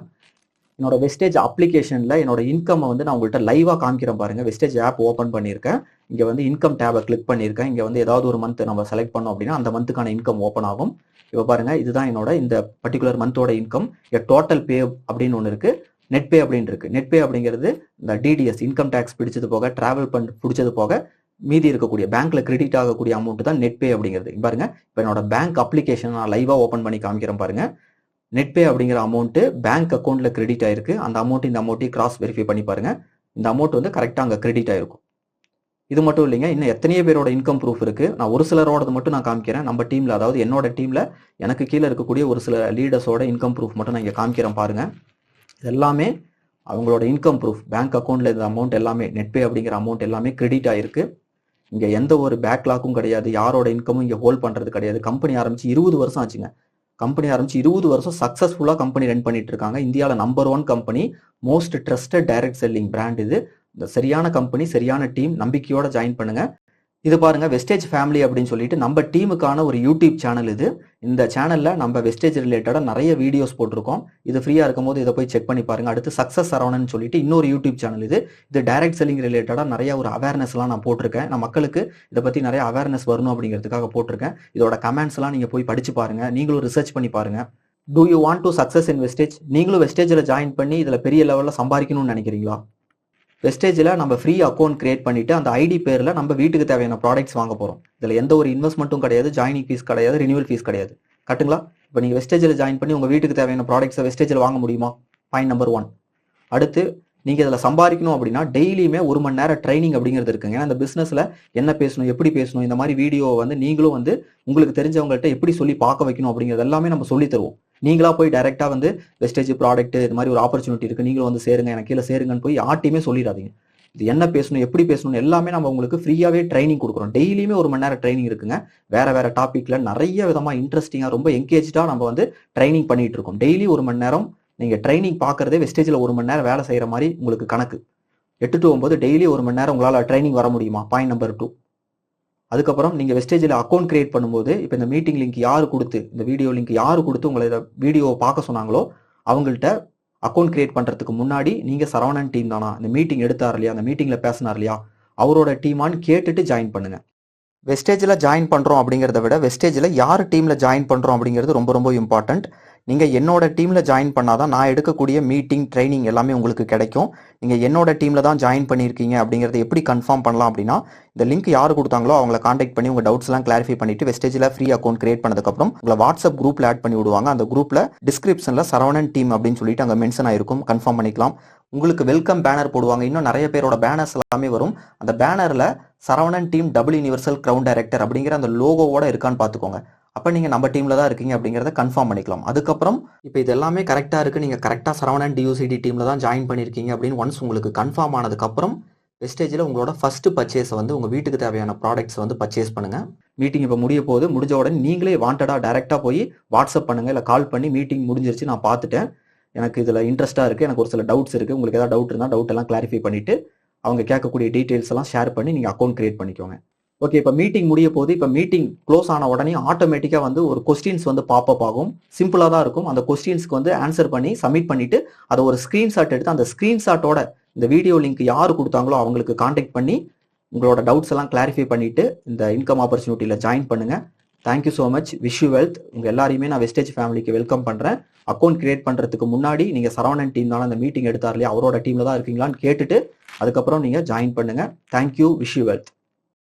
என்னோட வெஸ்டேஜ் அப்ளிகேஷன்ல என்னோட இன்கம் வந்து நான் உங்கள்கிட்ட லைவா காமிக்கிறேன் பாருங்க. வெஸ்டேஜ் ஆப் ஓப்பன் பண்ணியிருக்கேன். இங்க வந்து இன்கம் டேபை கிளிக் பண்ணியிருக்கேன். இங்க வந்து ஏதாவது ஒரு மந்த் நம்ம செலக்ட் பண்ணோம் அப்படின்னா அந்த மந்த்துக்கான இன்கம் ஓப்பன் ஆகும். இப்போ பாருங்க, இதுதான் என்னோட இந்த பர்டிகுலர் மந்தோட இன்கம். டோட்டல் பே அப்படின்னு ஒன்று இருக்கு, நெட் பே அப்படின்னு இருக்கு. நெட் பே அப்படிங்கிறது இந்த டிடிஎஸ், இன்கம் டேக்ஸ் பிடிச்சது போக, டிராவல் ஃபண்ட் பிடிச்சது போக மீதி இருக்கக்கூடிய பேங்க்ல கிரெடிட் ஆகக்கூடிய அமௌண்ட் தான் நெட் பே அப்படிங்கிறது. பாருங்க, இப்போ என்னோட பேங்க் அப்ளிகேஷன் நான் லைவா ஓப்பன் பண்ணி காமிக்கிறேன் பாருங்க. நெட் பே அப்படிங்கிற அமௌண்ட் பேங்க் அக்கௌண்ட்ல கிரெடிட் ஆயிருக்கு. அந்த அமௌண்ட் இந்த அமௌண்ட்டையும் கிராஸ் வெரிஃபை பண்ணி பாருங்க. இந்த அமௌண்ட் வந்து கரெக்டா அங்க கிரெடிட் ஆயிருக்கும். இது மட்டும் இல்லைங்க, இன்னும் எத்தனையோ பேரோட இன்கம் ப்ரூஃப் இருக்கு. நான் ஒரு சிலரோடது மட்டும் நான் காமிக்கிறேன். நம்ம டீம்ல, அதாவது என்னோட டீம்ல எனக்கு கீழே இருக்கக்கூடிய ஒரு சில லீடர்ஸோட இன்கம் ப்ரூஃப் மட்டும் நான் இங்கே காமிக்கிறேன் பாருங்க. இது எல்லாமே அவங்களோட இன்கம் ப்ரூஃப். பேங்க் அக்கௌண்ட்ல இந்த அமௌண்ட் எல்லாமே நெட்பே அப்படிங்கிற அமௌண்ட் எல்லாமே கிரெடிட் ஆயிருக்கு. இங்க எந்த ஒரு பேக்லாக்கும் கிடையாது. யாரோட இன்கமும் இங்க ஹோல்ட் பண்றது கிடையாது. கம்பெனி ஆரம்பிச்சு 20 வருஷம் ஆச்சுங்க. கம்பெனி ஆரம்பிச்சு 20 வருஷம் சக்சஸ்ஃபுல்லா கம்பெனி ரன் பண்ணிட்டு இருக்காங்க. இந்தியாவில் number 1 company, most trusted direct selling brand இது. இந்த சரியான கம்பெனி, சரியான டீம், நம்பிக்கையோட ஜாயின் பண்ணுங்க. இது பாருங்க, வெஸ்டேஜ் ஃபேமிலி அப்படின்னு சொல்லிட்டு நம்ம டீமுக்கான ஒரு யூடியூப் சேனல் இது. இந்த சேனல்ல நம்ம வெஸ்டேஜ் ரிலேட்டடா நிறைய வீடியோஸ் போட்டிருக்கோம். இது ஃப்ரீயா இருக்கும்போது இதை போய் செக் பண்ணி பாருங்க. அடுத்து சக்சஸ் சரவணன் சொல்லிட்டு இன்னொரு யூடியூப் சேனல் இது. இது டைரக்ட் செல்லிங் ரிலேட்டடா நிறைய ஒரு அவேர்னஸ் எல்லாம் நான் போட்டிருக்கேன். நான் மக்களுக்கு இதை பத்தி நிறைய அவேர்னஸ் வரணும் அப்படிங்கிறதுக்காக போட்டிருக்கேன். இதோட கமெண்ட்ஸ் எல்லாம் நீங்க போய் படிச்சு பாருங்க. நீங்களும் ரிசர்ச் பண்ணி பாருங்க. Do you want to success in Vestige? நீங்களும் வெஸ்டேஜில் ஜாயின் பண்ணி இதுல பெரிய லெவல்ல சம்பாதிக்கணும்னு நினைக்கிறீங்களா? வெஸ்டேஜில் நம்ம ஃப்ரீ அக்கௌண்ட் கிரியேட் பண்ணிட்டு அந்த ஐடி பேரில் நம்ம வீட்டுக்கு தேவையான ப்ராடக்ட்ஸ் வாங்க போகிறோம். இதில் எந்த ஒரு இன்வெஸ்ட்மெண்ட்டும் கிடையாது, ஜாயினிங் ஃபீஸ் கிடையாது, ரினியூவல் ஃபீஸ் கிடையாது. கட்டுங்களா? இப்போ நீங்கள் வெஸ்டேஜில் ஜாயின் பண்ணி உங்கள் வீட்டுக்கு தேவையான ப்ராடக்ட்ஸை வெஸ்டேஜில் வாங்க முடியுமா? Point number 1. அடுத்து நீங்கள் இதில் சம்பாதிக்கணும் அப்படின்னா டெய்லியுமே 1 மணி நேரம் ட்ரைனிங் அப்படிங்கிறது இருக்குங்க. ஏன்னா இந்த பிஸ்னஸில் என்ன பேசணும், எப்படி பேசணும், இந்த மாதிரி வீடியோ வந்து நீங்களும் வந்து உங்களுக்கு தெரிஞ்சவங்கள்ட்ட எப்படி சொல்லி பார்க்க வைக்கணும் அப்படிங்கிறது எல்லாமே நம்ம சொல்லி தருவோம். நீங்களா போய் டைரக்டா வந்து வெஸ்டேஜ் ப்ராடக்ட் இது மாதிரி ஒரு ஆப்பர்ச்சுனிட்டி இருக்கு, நீங்களும் வந்து சேருங்க, எனக்கு கீழே சேருங்கன்னு போய் யார்ட்டையுமே சொல்லிடாதீங்க. இது என்ன பேசணும், எப்படி பேசணும் எல்லாமே நம்ம உங்களுக்கு ஃப்ரீயாவே ட்ரைனிங் கொடுக்குறோம். டெய்லியுமே 1 மணி நேரம் ட்ரைனிங் இருக்குங்க. வேற டாபிக்ல நிறைய விதமா இன்ட்ரெஸ்டிங்கா ரொம்ப என்கேஜா நம்ம வந்து ட்ரைனிங் பண்ணிட்டு இருக்கோம். டெய்லி 1 மணி நேரம் நீங்க ட்ரைனிங் பாக்குறதே வெஸ்டேஜ்ல 1 மணி நேரம் வேலை செய்யற மாதிரி உங்களுக்கு கணக்கு. 8 to 9 டெய்லி 1 மணி நேரம் உங்களால ட்ரைனிங் வர முடியுமா? Point number 2. அதுக்கப்புறம் நீங்க வெஸ்டேஜில் அக்கௌண்ட் கிரியேட் பண்ணும்போது இப்போ இந்த மீட்டிங் லிங்க் யாரு கொடுத்து, இந்த வீடியோ லிங்க் யாரு கொடுத்து உங்களை இதை வீடியோவை பார்க்க சொன்னாங்களோ அவங்கள்ட்ட அக்கௌண்ட் கிரியேட் பண்றதுக்கு முன்னாடி நீங்க சரவணன் டீம் தானா, இந்த மீட்டிங் எடுத்தார் இல்லையா, அந்த மீட்டிங்ல பேசினார் இல்லையா, அவரோட டீமான்னு கேட்டுட்டு ஜாயின் பண்ணுங்க. வெஸ்டேஜில் ஜாயின் பண்ணுறோம் அப்படிங்கிறத விட வெஸ்டேஜில் யார் டீமில் ஜாயின் பண்ணுறோம் அப்படிங்கிறது ரொம்ப ரொம்ப இம்பார்ட்டண்ட். நீங்கள் என்னோட டீமில் ஜாயின் பண்ணாதான் நான் எடுக்கக்கூடிய மீட்டிங் ட்ரைனிங் எல்லாமே உங்களுக்கு கிடைக்கும். நீங்கள் என்னோட டீமில் தான் ஜாயின் பண்ணியிருக்கீங்க அப்படிங்கிறத எப்படி கன்ஃபார்ம் பண்ணலாம் அப்படின்னா, இந்த லிங்க் யார் கொடுத்தாங்களோ அவங்கள காண்டாக்ட் பண்ணி உங்கள் டவுட்ஸ்லாம் கிளாரிஃபை பண்ணிட்டு வெஸ்டேஜில் ஃப்ரீ அக்கௌண்ட் கிரியேட் பண்ணதுக்கப்புறம் உங்களை வாட்ஸ்அப் குரூப்பில் ஆட் பண்ணி விடுவாங்க. அந்த குரூப்பில் டிஸ்கிரிப்ஷனில் சரவணன் டீம் அப்படின்னு சொல்லிட்டு அங்கே மென்ஷன் ஆயிருக்கும், கன்ஃபார்ம் பண்ணிக்கலாம். உங்களுக்கு வெல்கம் பேனர் போடுவாங்க. இன்னும் நிறைய பேரோட பேனர்ஸ் எல்லாமே வரும். அந்த பேனர்ல Saravanan team double universal crown director அப்படிங்கிற அந்த லோகோவோட இருக்கான்னு பார்த்துக்கோங்க. அப்போ நீங்கள் நம்ம டீமில் தான் இருக்கீங்க அப்படிங்கிறத கன்ஃபார்ம் பண்ணிக்கலாம். அதுக்கப்புறம் இப்போ இது எல்லாமே கரெக்டாக இருக்குது, நீங்கள் கரெக்டாக சரவணன் டியூசிடி டீமில் தான் ஜாயின் பண்ணியிருக்கீங்க அப்படின்னு ஒன்ஸ் உங்களுக்கு கன்ஃபார்ம் ஆனதுக்கப்புறம் வெஸ்டேஜில் உங்களோட ஃபர்ஸ்ட் பர்ச்சேஸை வந்து உங்கள் வீட்டுக்கு தேவையான ப்ராடக்ட்ஸ் வந்து பர்ச்சேஸ் பண்ணுங்கள். மீட்டிங் இப்போ முடிய போது, முடிஞ்ச உடனே நீங்களே வாண்டடாக டைரெக்டாக போய் வாட்ஸ்அப் பண்ணுங்கள், இல்லை கால் பண்ணி மீட்டிங் முடிஞ்சிருச்சு நான் பார்த்துட்டேன், எனக்கு இதில் இன்ட்ரெஸ்ட்டாக இருக்குது, எனக்கு ஒரு சில டவுட்ஸ் இருக்குது, உங்களுக்கு ஏதாவது டவுட் இருந்தால் டவுட் எல்லாம் கிளாரிஃபை பண்ணிவிட்டு அவங்க கேட்கக்கூடிய டீட்டெயில்ஸ் எல்லாம் ஷேர் பண்ணி நீங்கள் அக்கௌண்ட் கிரியேட் பண்ணிக்கோங்க. ஓகே, இப்போ மீட்டிங் முடிய போது, இப்போ மீட்டிங் க்ளோஸ் ஆன உடனே ஆட்டோமேட்டிக்காக வந்து ஒரு கொஸ்டின்ஸ் வந்து பாப்அப் ஆகும். சிம்பிளாக தான் இருக்கும். அந்த கொஸ்டின்ஸ்க்கு வந்து ஆன்சர் பண்ணி சப்மிட் பண்ணிட்டு அதை ஒரு ஸ்க்ரீன்ஷாட் எடுத்து அந்த ஸ்க்ரீன்ஷாட்டோட இந்த வீடியோ லிங்க் யார் கொடுத்தாங்களோ அவங்களுக்கு காண்டாக்ட் பண்ணி உங்களோட டவுட்ஸ் எல்லாம் கிளாரிஃபை பண்ணிட்டு இந்த இன்கம் ஆப்பர்ச்சுனிட்டியில் ஜாயின் பண்ணுங்க. Thank you so much. Wish you wealth. உங்கள் எல்லாரையுமே நான் வெஸ்டேஜ் ஃபேமிலிக்கு வெல்கம் பண்ணுறேன். அக்கௌண்ட் கிரியேட் பண்ணுறதுக்கு முன்னாடி நீங்கள் சரவணன் டீம் தானே அந்த மீட்டிங் எடுத்தார் இல்லையா, அவரோட டீமில் தான் இருக்கீங்களான்னு கேட்டுட்டு அதுக்கப்புறம் நீங்கள் ஜாயின் பண்ணுங்கள். தேங்க்யூ. Wish you wealth.